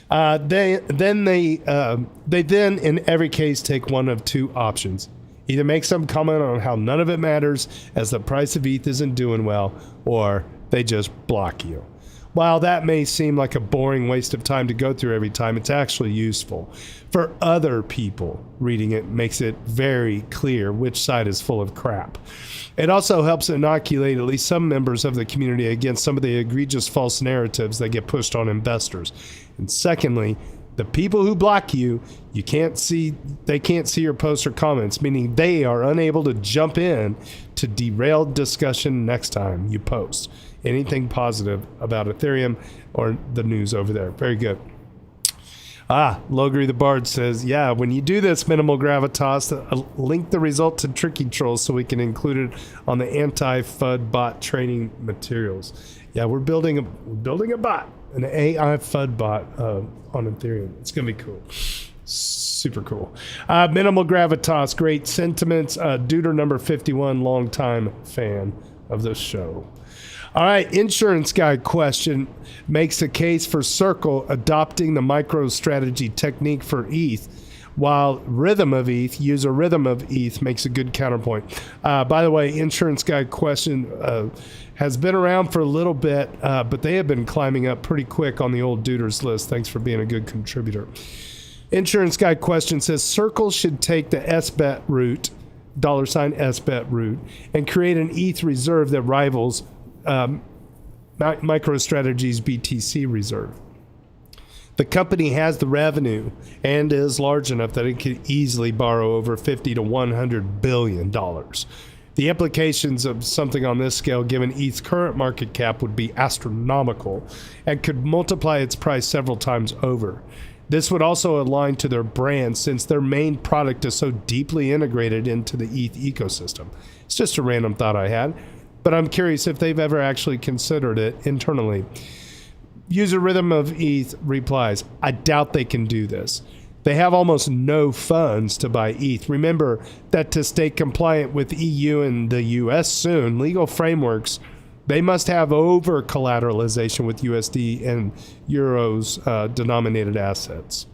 A: They then in every case take one of two options. Either make some comment on how none of it matters as the price of ETH isn't doing well, or they just block you. While that may seem like a boring waste of time to go through every time, it's actually useful. For other people, reading it makes it very clear which side is full of crap. It also helps inoculate at least some members of the community against some of the egregious false narratives that get pushed on investors. And secondly, the people who block you, they can't see your posts or comments, meaning they are unable to jump in to derail discussion next time you post anything positive about Ethereum or the news over there. Very good. Logri the Bard says, yeah, when you do this minimal gravitas, link the result to Tricky Trolls so we can include it on the anti-FUD bot training materials. Yeah, we're building a bot, an AI FUD bot on Ethereum. It's going to be cool. Super cool. Minimal gravitas, great sentiments. Duder number 51, longtime fan of the show. All right, insurance guy question makes a case for Circle adopting the MicroStrategy technique for ETH, while Rhythm of ETH makes a good counterpoint. By the way, insurance guy question has been around for a little bit, but they have been climbing up pretty quick on the old Duders list. Thanks for being a good contributor. Insurance Guy question says Circle should take the SBET route, $SBET route, and create an ETH reserve that rivals MicroStrategy's BTC reserve. The company has the revenue and is large enough that it could easily borrow over $50 to $100 billion. The implications of something on this scale, given ETH's current market cap, would be astronomical and could multiply its price several times over. This would also align to their brand since their main product is so deeply integrated into the ETH ecosystem. It's just a random thought I had, but I'm curious if they've ever actually considered it internally. User Rhythm of ETH replies, I doubt they can do this. They have almost no funds to buy ETH. Remember that to stay compliant with EU and the US soon, legal frameworks, they must have over collateralization with USD and euros denominated assets,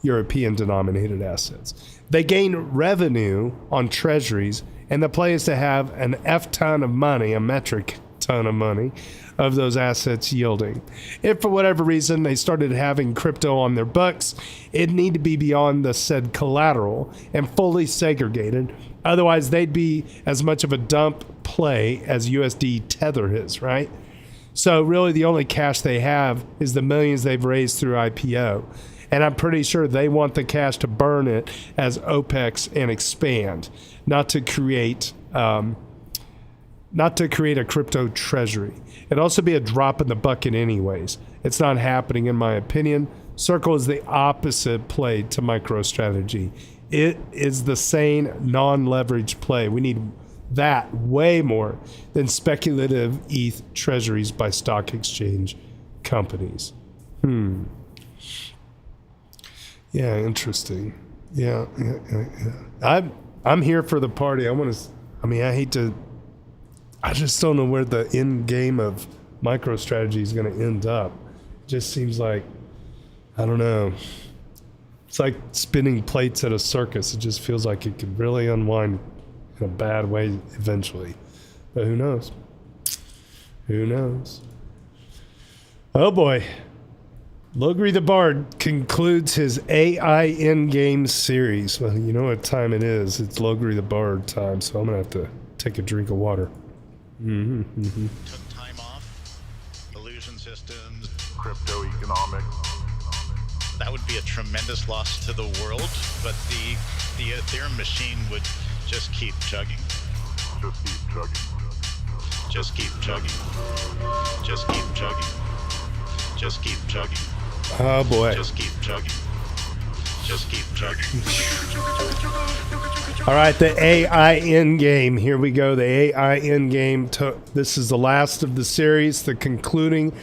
A: European denominated assets. They gain revenue on treasuries, and the play is to have an F ton of money, a metric ton of money, of those assets yielding. If for whatever reason they started having crypto on their books, it'd need to be beyond the said collateral and fully segregated. Otherwise, they'd be as much of a dump play as USD Tether is, right? So really the only cash they have is the millions they've raised through IPO. And I'm pretty sure they want the cash to burn it as OPEX and expand, not to create a crypto treasury. It'd also be a drop in the bucket anyways. It's not happening in my opinion. Circle is the opposite play to MicroStrategy. It is the sane, non-leveraged play. We need that way more than speculative ETH treasuries by stock exchange companies. Yeah, interesting. Yeah. I'm here for the party. I just don't know where the end game of MicroStrategy is going to end up. It just seems like, I don't know. It's like spinning plates at a circus. It just feels like it could really unwind in a bad way eventually. But who knows? Who knows? Oh boy. Logri the Bard concludes his AI Endgame series. Well, you know what time it is. It's Logri the Bard time, so I'm going to have to take a drink of water.
E: Took time off, illusion systems, crypto economics. That would be a tremendous loss to the world, but the Ethereum machine would just keep chugging. Just keep chugging. Just keep chugging. Just keep chugging.
A: Oh boy.
E: Just keep chugging. Just keep chugging.
A: All right, the AI Endgame. Here we go. The AI Endgame. This is the last of the series, the concluding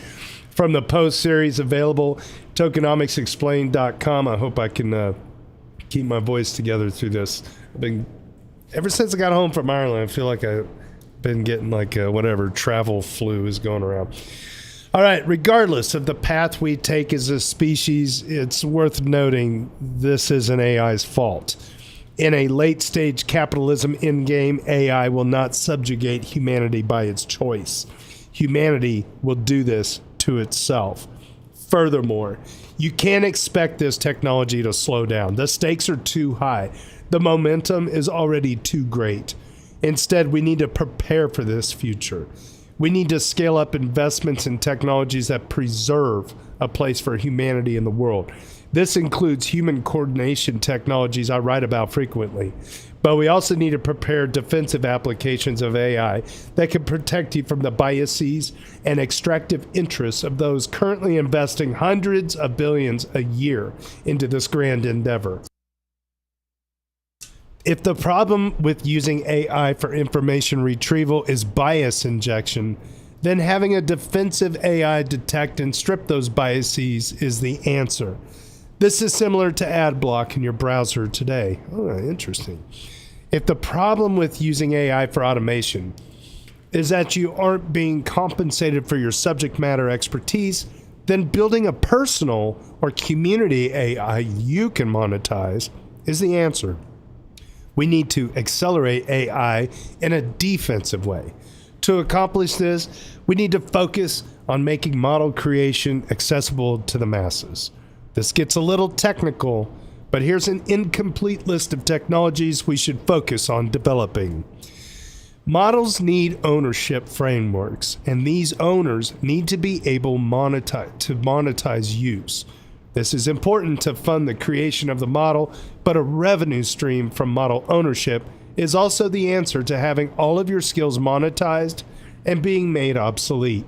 A: from the post series available. Tokenomicsexplained.com. I hope I can keep my voice together through this. Ever since I got home from Ireland, I feel like I've been getting whatever travel flu is going around. All right, regardless of the path we take as a species, it's worth noting this isn't AI's fault. In a late-stage capitalism endgame, AI will not subjugate humanity by its choice. Humanity will do this to itself. Furthermore, you can't expect this technology to slow down. The stakes are too high. The momentum is already too great. Instead, we need to prepare for this future. We need to scale up investments in technologies that preserve a place for humanity in the world. This includes human coordination technologies I write about frequently. But we also need to prepare defensive applications of AI that can protect you from the biases and extractive interests of those currently investing hundreds of billions a year into this grand endeavor. If the problem with using AI for information retrieval is bias injection, then having a defensive AI detect and strip those biases is the answer. This is similar to ad block in your browser today. Oh, interesting. If the problem with using AI for automation is that you aren't being compensated for your subject matter expertise, then building a personal or community AI you can monetize is the answer. We need to accelerate AI in a defensive way. To accomplish this, we need to focus on making model creation accessible to the masses. This gets a little technical, but here's an incomplete list of technologies we should focus on developing. Models need ownership frameworks, and these owners need to be able to monetize use. This is important to fund the creation of the model, but a revenue stream from model ownership is also the answer to having all of your skills monetized and being made obsolete.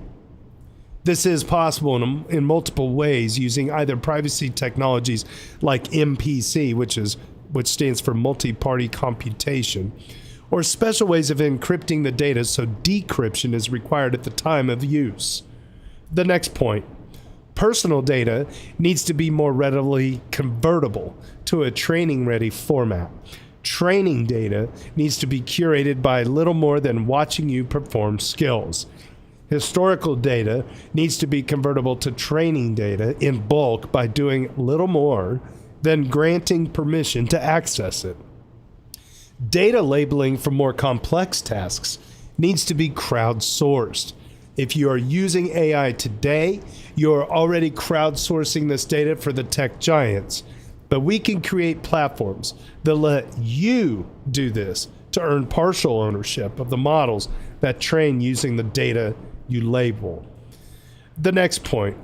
A: This is possible in multiple ways using either privacy technologies like MPC, which stands for multi-party computation, or special ways of encrypting the data so decryption is required at the time of use. The next point. Personal data needs to be more readily convertible to a training-ready format. Training data needs to be curated by little more than watching you perform skills. Historical data needs to be convertible to training data in bulk by doing little more than granting permission to access it. Data labeling for more complex tasks needs to be crowdsourced. If you are using AI today, you are already crowdsourcing this data for the tech giants. But we can create platforms that let you do this to earn partial ownership of the models that train using the data you label. The next point.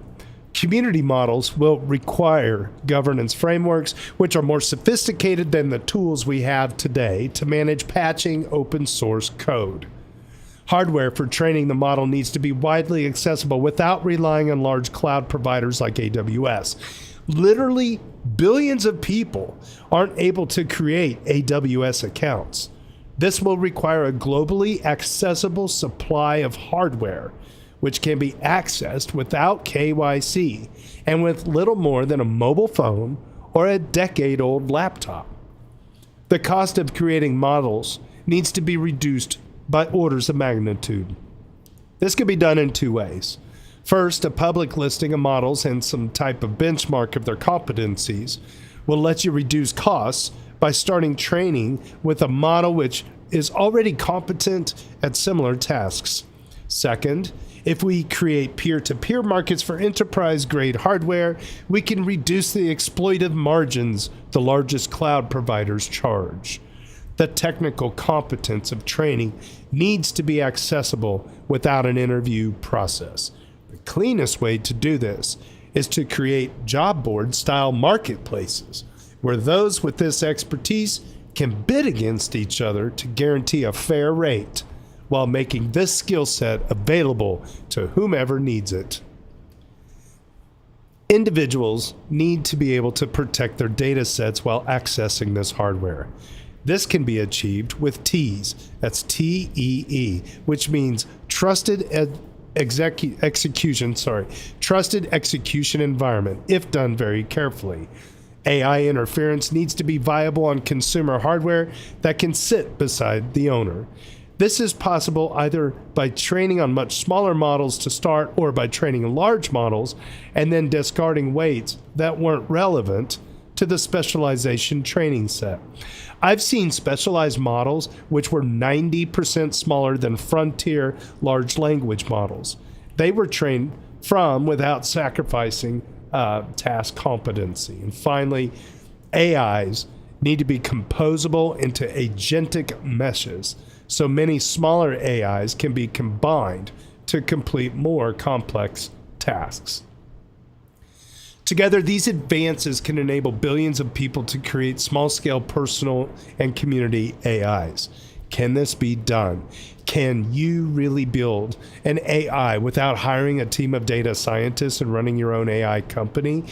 A: Community models will require governance frameworks which are more sophisticated than the tools we have today to manage patching open source code. Hardware for training the model needs to be widely accessible without relying on large cloud providers like AWS. Literally, billions of people aren't able to create AWS accounts. This will require a globally accessible supply of hardware, which can be accessed without KYC and with little more than a mobile phone or a decade-old laptop. The cost of creating models needs to be reduced by orders of magnitude. This can be done in two ways. First, a public listing of models and some type of benchmark of their competencies will let you reduce costs by starting training with a model which is already competent at similar tasks. Second, if we create peer-to-peer markets for enterprise-grade hardware, we can reduce the exploitive margins the largest cloud providers charge. The technical competence of training needs to be accessible without an interview process. The cleanest way to do this is to create job board-style marketplaces where those with this expertise can bid against each other to guarantee a fair rate, while making this skill set available to whomever needs it. Individuals need to be able to protect their data sets while accessing this hardware. This can be achieved with TEEs, that's TEE, which means trusted execution environment, if done very carefully. AI interference needs to be viable on consumer hardware that can sit beside the owner. This is possible either by training on much smaller models to start or by training large models and then discarding weights that weren't relevant to the specialization training set. I've seen specialized models which were 90% smaller than frontier large language models. They were trained from without sacrificing task competency. And finally, AIs need to be composable into agentic meshes, so many smaller AIs can be combined to complete more complex tasks. Together, these advances can enable billions of people to create small-scale personal and community AIs. Can this be done? Can you really build an AI without hiring a team of data scientists and running your own AI company?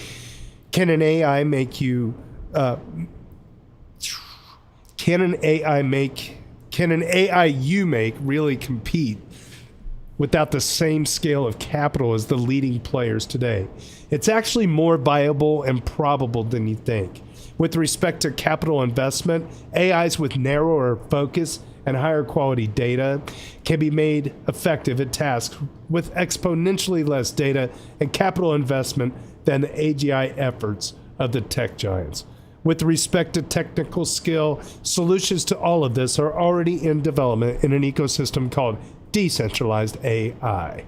A: Can an AI make you can an AI you make really compete without the same scale of capital as the leading players today? It's actually more viable and probable than you think. With respect to capital investment, AIs with narrower focus and higher quality data can be made effective at tasks with exponentially less data and capital investment than the AGI efforts of the tech giants. With respect to technical skill, solutions to all of this are already in development in an ecosystem called decentralized AI.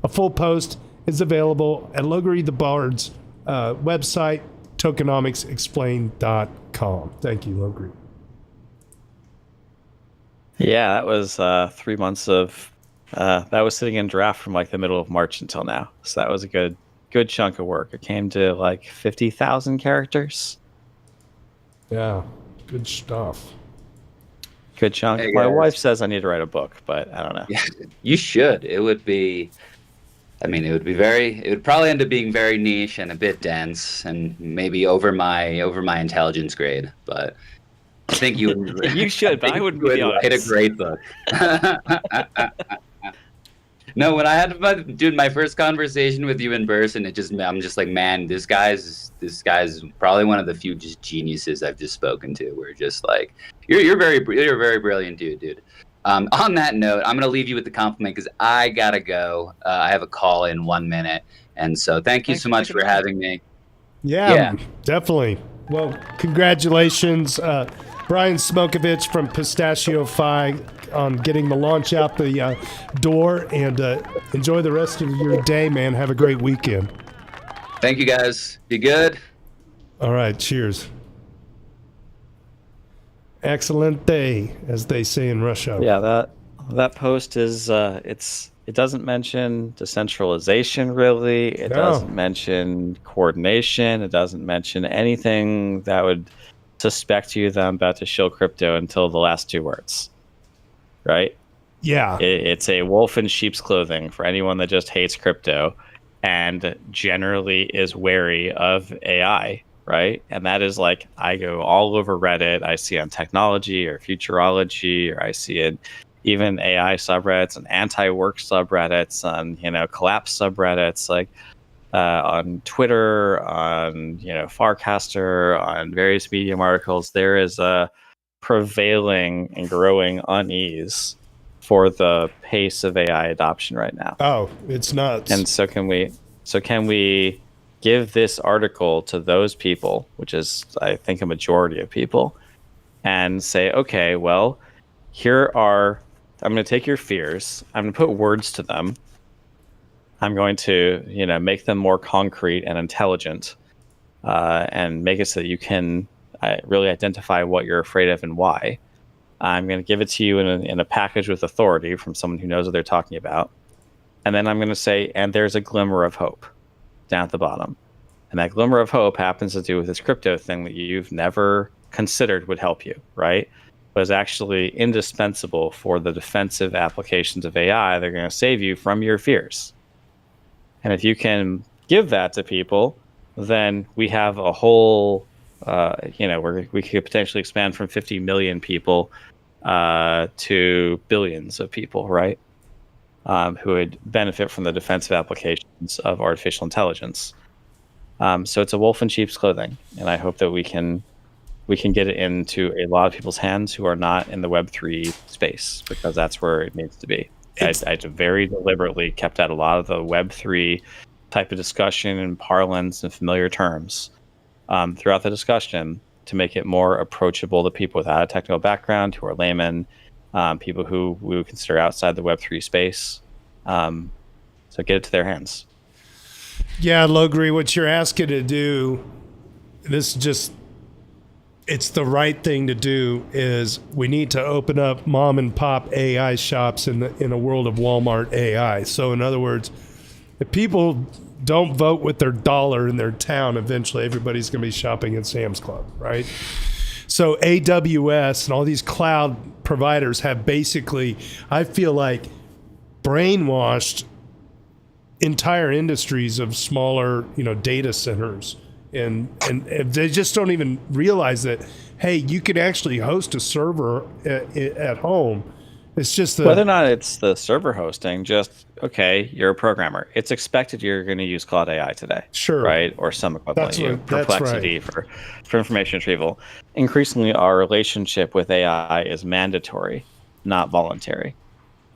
A: A full post is available at Logery the Bard's website, tokenomicsexplained.com. Thank you, Logri.
C: Yeah, that was 3 months of that was sitting in draft from like the middle of March until now. So that was a good chunk of work. It came to like 50,000 characters.
A: Yeah, good stuff.
C: Good chunk.
B: Hey,
C: My
B: guys.
C: wife says I need to write a book, but I don't know.
B: Yeah, you should. It would be. I mean, it would probably end up being very niche and a bit dense, and maybe over my intelligence grade. But I think you would.
C: You should, but I wouldn't
B: you
C: be
B: would write a
C: honest.
B: great book. No, when I had my first conversation with you in person, I'm just like, man, this guy's probably one of the few just geniuses I've just spoken to. We're just like, you're a very brilliant dude. On that note, I'm gonna leave you with the compliment because I gotta go. I have a call in 1 minute, and so thank you so much for having me.
A: Yeah, definitely. Well, congratulations, Brian Smocovich from PistachioFi on getting the launch out the door, and enjoy the rest of your day, man. Have a great weekend.
B: Thank you, guys. You good?
A: All right, cheers. Excellent day, as they say in Russia.
C: Yeah, that post is it doesn't mention decentralization really. It doesn't mention coordination. It doesn't mention anything that would suspect you that I'm about to shill crypto until the last two words. Right?
A: Yeah.
C: It's a wolf in sheep's clothing for anyone that just hates crypto and generally is wary of AI, right? And that is like, I go all over Reddit. I see on technology or futurology, or I see it even AI subreddits and anti-work subreddits, on collapse subreddits, like on Twitter, on Farcaster, on various Medium articles. There is a prevailing and growing unease for the pace of AI adoption right now.
A: Oh, it's nuts.
C: And so can we give this article to those people, which is, I think, a majority of people, and say, okay, well, I'm going to take your fears, I'm going to put words to them, I'm going to, make them more concrete and intelligent, and make it so that you can really identify what you're afraid of and why. I'm going to give it to you in a package with authority from someone who knows what they're talking about. And then I'm going to say, and there's a glimmer of hope down at the bottom. And that glimmer of hope happens to do with this crypto thing that you've never considered would help you, right? But is actually indispensable for the defensive applications of AI. They're going to save you from your fears. And if you can give that to people, then we have a whole, where we could potentially expand from 50 million people to billions of people, right? Who would benefit from the defensive applications of artificial intelligence. So it's a wolf in sheep's clothing, and I hope that we can get it into a lot of people's hands who are not in the Web3 space, because that's where it needs to be. I very deliberately kept out a lot of the Web3 type of discussion and parlance and familiar terms throughout the discussion to make it more approachable to people without a technical background, who are laymen, people who we would consider outside the Web3 space. So get it to their hands.
A: Yeah, Logri, what you're asking to do, it's the right thing to do, is we need to open up mom and pop AI shops in a world of Walmart AI. So in other words, if people don't vote with their dollar in their town, eventually everybody's going to be shopping at Sam's Club, right? So AWS and all these cloud providers have basically, I feel like, brainwashed entire industries of smaller, data centers. And they just don't even realize that, hey, you can actually host a server at home. It's just
C: whether or not it's the server hosting, just, okay, you're a programmer. It's expected you're going to use Cloud AI today.
A: Sure.
C: Right? Or some equivalent. Perplexity
A: right.
C: for information retrieval. Increasingly, our relationship with AI is mandatory, not voluntary.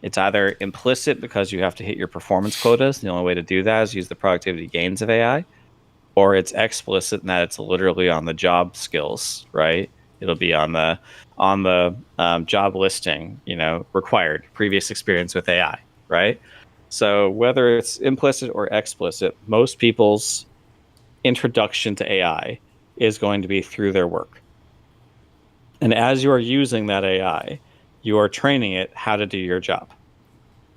C: It's either implicit because you have to hit your performance quotas. The only way to do that is use the productivity gains of AI. Or it's explicit in that it's literally on the job skills, right? It'll be on the job listing, required previous experience with AI, right? So whether it's implicit or explicit, most people's introduction to AI is going to be through their work. And as you are using that AI, you are training it how to do your job.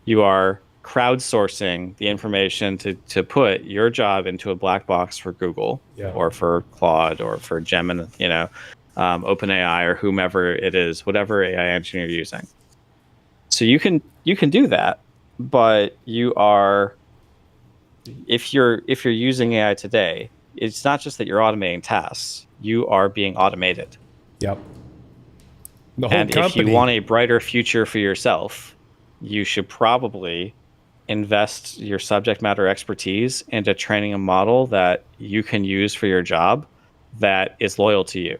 C: You are crowdsourcing the information to put your job into a black box for Google or for Claude or for Gemini, OpenAI or whomever it is, whatever AI engine you're using. So you can do that, but you are, if you're using AI today, it's not just that you're automating tasks, you are being automated.
A: Yep. The whole
C: and
A: company.
C: If you want a brighter future for yourself, you should probably invest your subject matter expertise into training a model that you can use for your job that is loyal to you.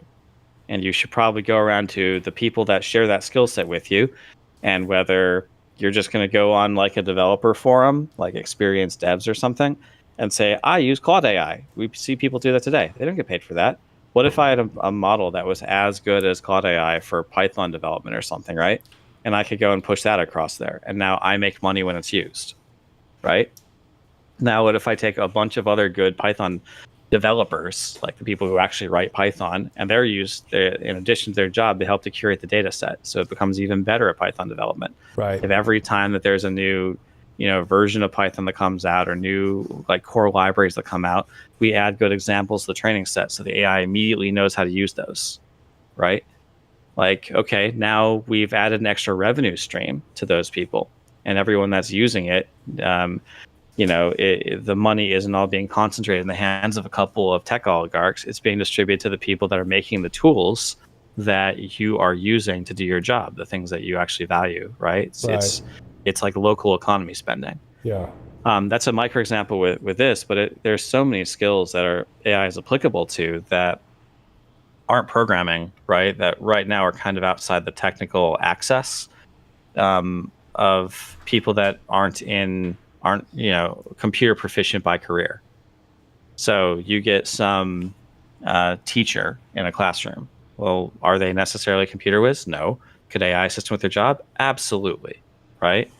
C: And you should probably go around to the people that share that skill set with you. And whether you're just going to go on like a developer forum, like Experienced Devs or something, and say, I use Claude AI. We see people do that today. They don't get paid for that. What if I had a model that was as good as Claude AI for Python development or something, right? And I could go and push that across there. And now I make money when it's used, right? Now, what if I take a bunch of other good Python developers, like the people who actually write Python, and they're used, in addition to their job, they help to curate the data set. So it becomes even better at Python development.
A: Right.
C: If every time that there's a new version of Python that comes out or new like core libraries that come out, we add good examples to the training set so the AI immediately knows how to use those, right? Like, okay, now we've added an extra revenue stream to those people, and everyone that's using it, the money isn't all being concentrated in the hands of a couple of tech oligarchs. It's being distributed to the people that are making the tools that you are using to do your job, the things that you actually value, right? It's like local economy spending.
A: Yeah.
C: That's a micro example with this, but there's so many skills that AI is applicable to that aren't programming, right? That right now are kind of outside the technical access of people that aren't computer proficient by career. So you get some teacher in a classroom. Well, are they necessarily computer whiz? No. Could AI assist them with their job? Absolutely. Right?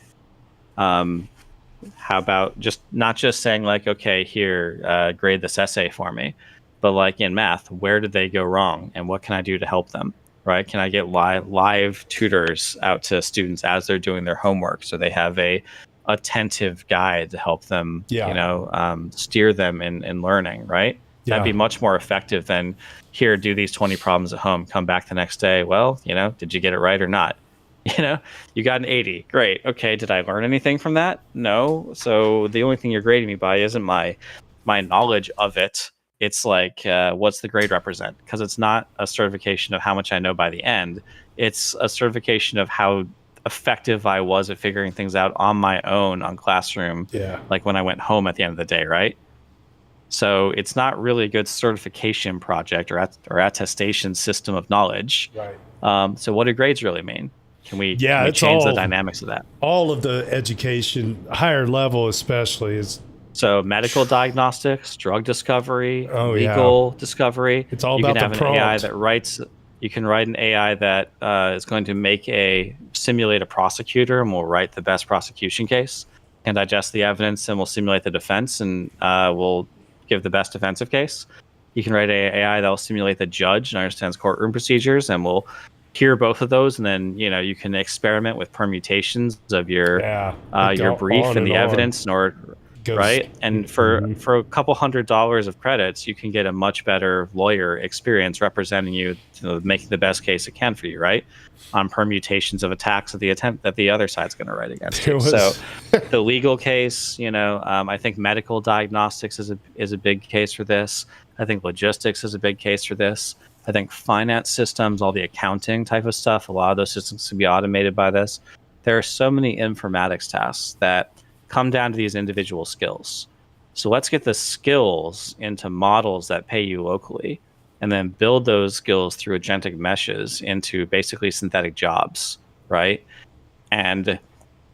C: How about not just saying like, okay, here, grade this essay for me, but like in math, where did they go wrong and what can I do to help them? Right? Can I get live tutors out to students as they're doing their homework so they have a attentive guide to help them, steer them in learning, right? Yeah. That'd be much more effective than here, do these 20 problems at home, come back the next day. Well, did you get it right or not? You got an 80. Great. Okay. Did I learn anything from that? No. So the only thing you're grading me by isn't my knowledge of it. It's like, what's the grade represent? Because it's not a certification of how much I know by the end. It's a certification of how effective I was at figuring things out on my own on Classroom. Yeah. Like when I went home at the end of the day, right? So it's not really a good certification project or attestation system of knowledge. Right. So what do grades really mean? Can we change the dynamics of that? All
A: of the education, higher level especially, is...
C: So medical diagnostics, drug discovery, legal discovery.
A: It's all about the prompt.
C: You can write an AI that is going to simulate a prosecutor and will write the best prosecution case and digest the evidence and will simulate the defense and will give the best defensive case. You can write an AI that will simulate the judge and understands courtroom procedures and will hear both of those, and then you can experiment with permutations of your brief and the evidence in order. Right. And for a couple $100 of credits, you can get a much better lawyer experience representing you, making the best case it can for you, right? On permutations of attacks that the other side's going to write against you. So the legal case, I think medical diagnostics is a big case for this. I think logistics is a big case for this. I think finance systems, all the accounting type of stuff, a lot of those systems can be automated by this. There are so many informatics tasks that come down to these individual skills. So let's get the skills into models that pay you locally and then build those skills through agentic meshes into basically synthetic jobs, right? And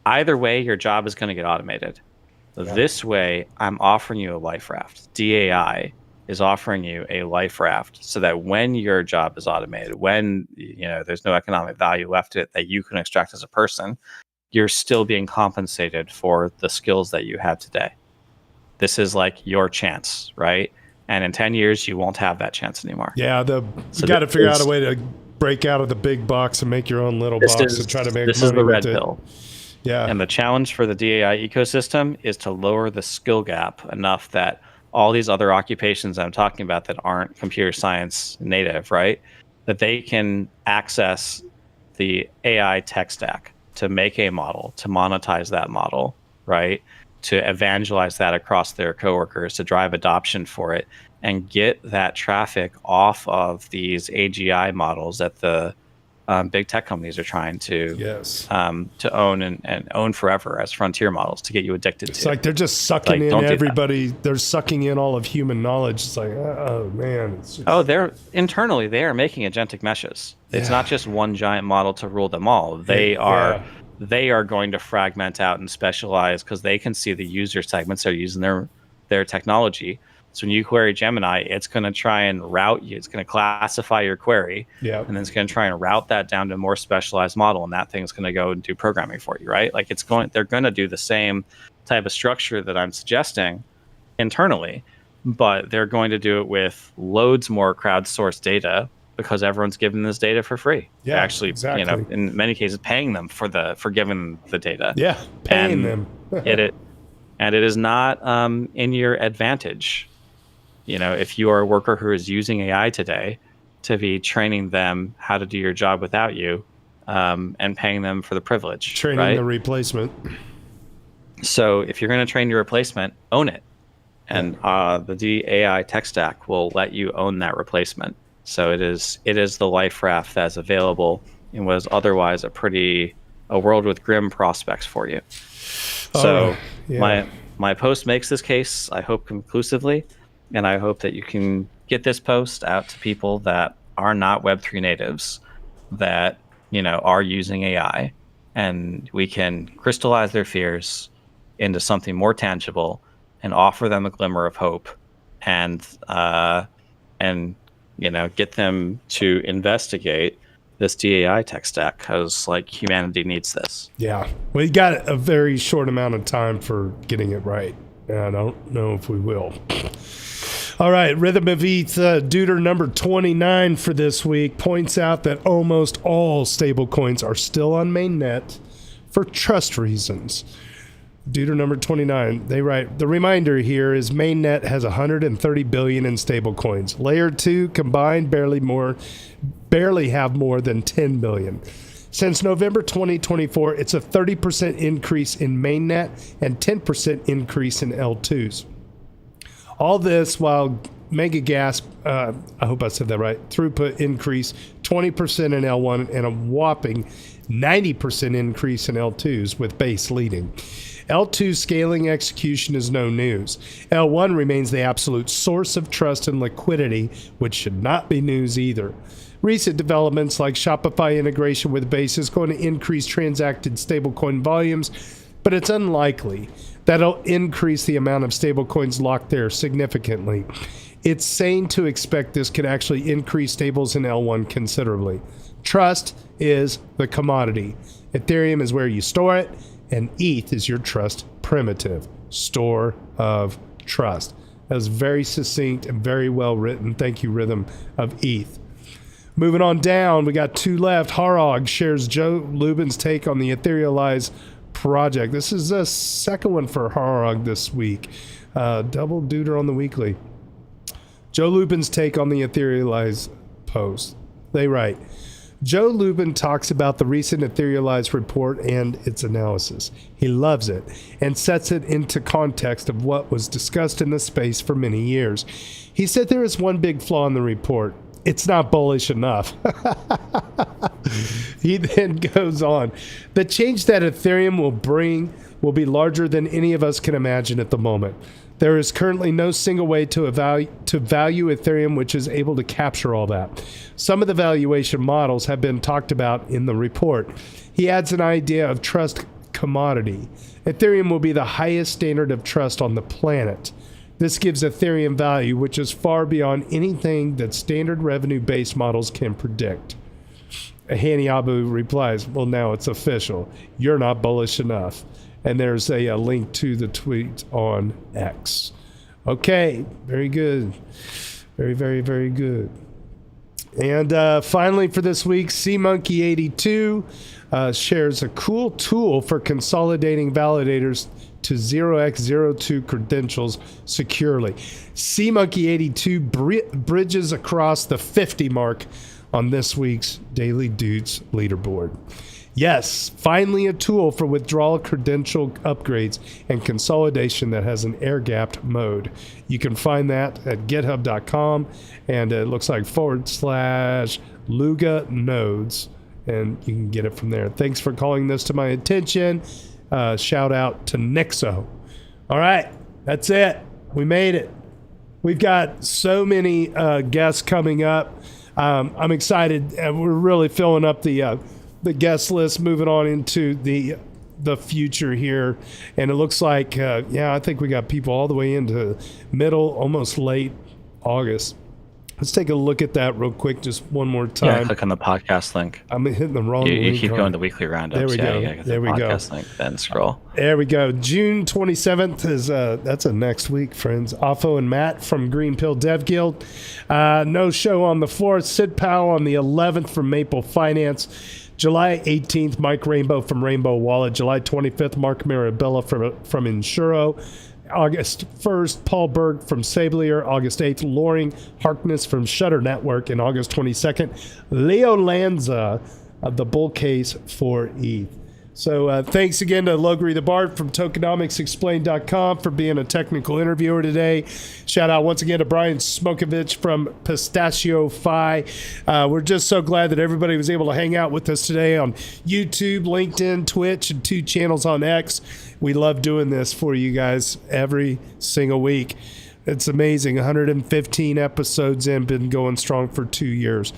C: either way, your job is going to get automated. Yeah. This way, I'm offering you a life raft. DAI is offering you a life raft so that when your job is automated, when there's no economic value left to it that you can extract as a person, you're still being compensated for the skills that you have today. This is like your chance, right? And in 10 years, you won't have that chance anymore.
A: Yeah, you got to figure out a way to break out of the big box and make your own little box and try to make money with it.
C: This is the red pill.
A: Yeah.
C: And the challenge for the DAI ecosystem is to lower the skill gap enough that all these other occupations I'm talking about that aren't computer science native, right, that they can access the AI tech stack to make a model, to monetize that model, right, to evangelize that across their coworkers, to drive adoption for it, and get that traffic off of these AGI models that the big tech companies are trying to to own and own forever as frontier models to get you addicted to.
A: It's like they're just sucking in everybody. They're sucking in all of human knowledge. It's like, oh man.
C: They're internally they are making agentic meshes. It's not just one giant model to rule them all. They are going to fragment out and specialize because they can see the user segments that are using their technology. So when you query Gemini, it's going to try and route you. It's going to classify your query, and then it's going to try and route that down to a more specialized model, and that thing's going to go and do programming for you, right? Like they're going to do the same type of structure that I'm suggesting internally, but they're going to do it with loads more crowdsourced data because everyone's giving this data for free.
A: Yeah,
C: they're actually, in many cases, paying them for giving the data.
A: Yeah, paying them.
C: it is not in your advantage. If you are a worker who is using AI today, to be training them how to do your job without you, and paying them for the privilege.
A: Training the replacement.
C: So if you're going to train your replacement, own it. And the AI tech stack will let you own that replacement. So it is the life raft that's available in what is otherwise a world with grim prospects for you. So my post makes this case, I hope, conclusively. And I hope that you can get this post out to people that are not Web3 natives, that are using AI, and we can crystallize their fears into something more tangible and offer them a glimmer of hope, and get them to investigate this DAI tech stack, because humanity needs this.
A: Yeah, we got a very short amount of time for getting it right, and I don't know if we will. All right, Rhythm of ETH, Duder number 29 for this week points out that almost all stablecoins are still on mainnet for trust reasons. Duder number 29, they write, the reminder here is mainnet has 130 billion in stablecoins. Layer 2 combined barely have more than 10 billion. Since November 2024, it's a 30% increase in mainnet and 10% increase in L2s. All this while megagas, I hope I said that right, throughput increase 20% in L1 and a whopping 90% increase in L2s, with base leading. L2 scaling execution is no news. L1 remains the absolute source of trust and liquidity, which should not be news either. Recent developments like Shopify integration with Base is going to increase transacted stablecoin volumes, but it's unlikely that'll increase the amount of stablecoins locked there significantly. It's sane to expect this could actually increase stables in L1 considerably. Trust is the commodity. Ethereum is where you store it, and ETH is your trust primitive, store of trust. That was very succinct and very well written. Thank you, Rhythm of ETH. Moving on down, we got two left. Harog shares Joe Lubin's take on the Etherealize project. This is the second one for Harog this week. Double Duder on the weekly. Joe Lubin's take on the Etherealize post. They write, Joe Lubin talks about the recent Etherealize report and its analysis. He loves it and sets it into context of what was discussed in the space for many years. He said there is one big flaw in the report. It's not bullish enough. He then goes on. The change that Ethereum will bring will be larger than any of us can imagine at the moment. There is currently no single way to value Ethereum which is able to capture all that. Some of the valuation models have been talked about in the report. He adds an idea of trust commodity. Ethereum will be the highest standard of trust on the planet. This gives Ethereum value, which is far beyond anything that standard revenue-based models can predict. Hani Abu replies, well, now it's official. You're not bullish enough. And there's a link to the tweet on X. Okay, very good. Very, very, very good. And finally for this week, CMonkey82 shares a cool tool for consolidating validators to 0x02 credentials securely. CMonkey82 bridges across the 50 mark on this week's Daily Doots leaderboard. Yes, finally a tool for withdrawal credential upgrades and consolidation that has an air-gapped mode. You can find that at github.com, and it looks like /Luga nodes, and you can get it from there. Thanks for calling this to my attention. Shout out to Nixo. All right, that's it. We made it. We've got so many guests coming up. I'm excited. We're really filling up the guest list, moving on into the future here, and it looks like I think we got people all the way into middle, almost late August. Let's take a look at that real quick, just one more time.
C: Yeah, click on the podcast link.
A: I'm hitting the wrong link.
C: You keep going to weekly roundups.
A: There we go. There we go.
C: Podcast link, then scroll.
A: There we go. June 27th is that's a next week, friends. Offo and Matt from Green Pill Dev Guild. No show on the 4th. Sid Powell on the 11th from Maple Finance. July 18th, Mike Rainbow from Rainbow Wallet. July 25th, Mark Mirabella from Insuro. August 1st, Paul Berg from Sablier. August 8th, Loring Harkness from Shutter Network. And August 22nd, Leo Lanza of the Bull Case for ETH. So thanks again to Logri the Bard from tokenomicsexplained.com for being a technical interviewer today. Shout out once again to Brian Smocovich from PistachioFi. We're just so glad that everybody was able to hang out with us today on YouTube, LinkedIn, Twitch, and 2 channels on X. We love doing this for you guys every single week. It's amazing. 115 episodes in, been going strong for 2 years.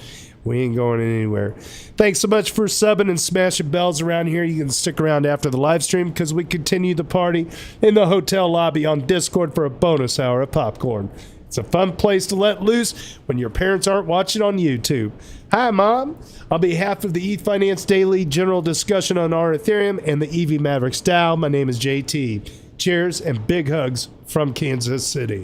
A: We ain't going anywhere. Thanks so much for subbing and smashing bells around here. You can stick around after the live stream because we continue the party in the hotel lobby on Discord for a bonus hour of popcorn. It's a fun place to let loose when your parents aren't watching on YouTube. Hi, Mom. On behalf of the ETH Finance Daily general discussion on our Ethereum and the EV Mavericks DAO, my name is JT. Cheers and big hugs from Kansas City.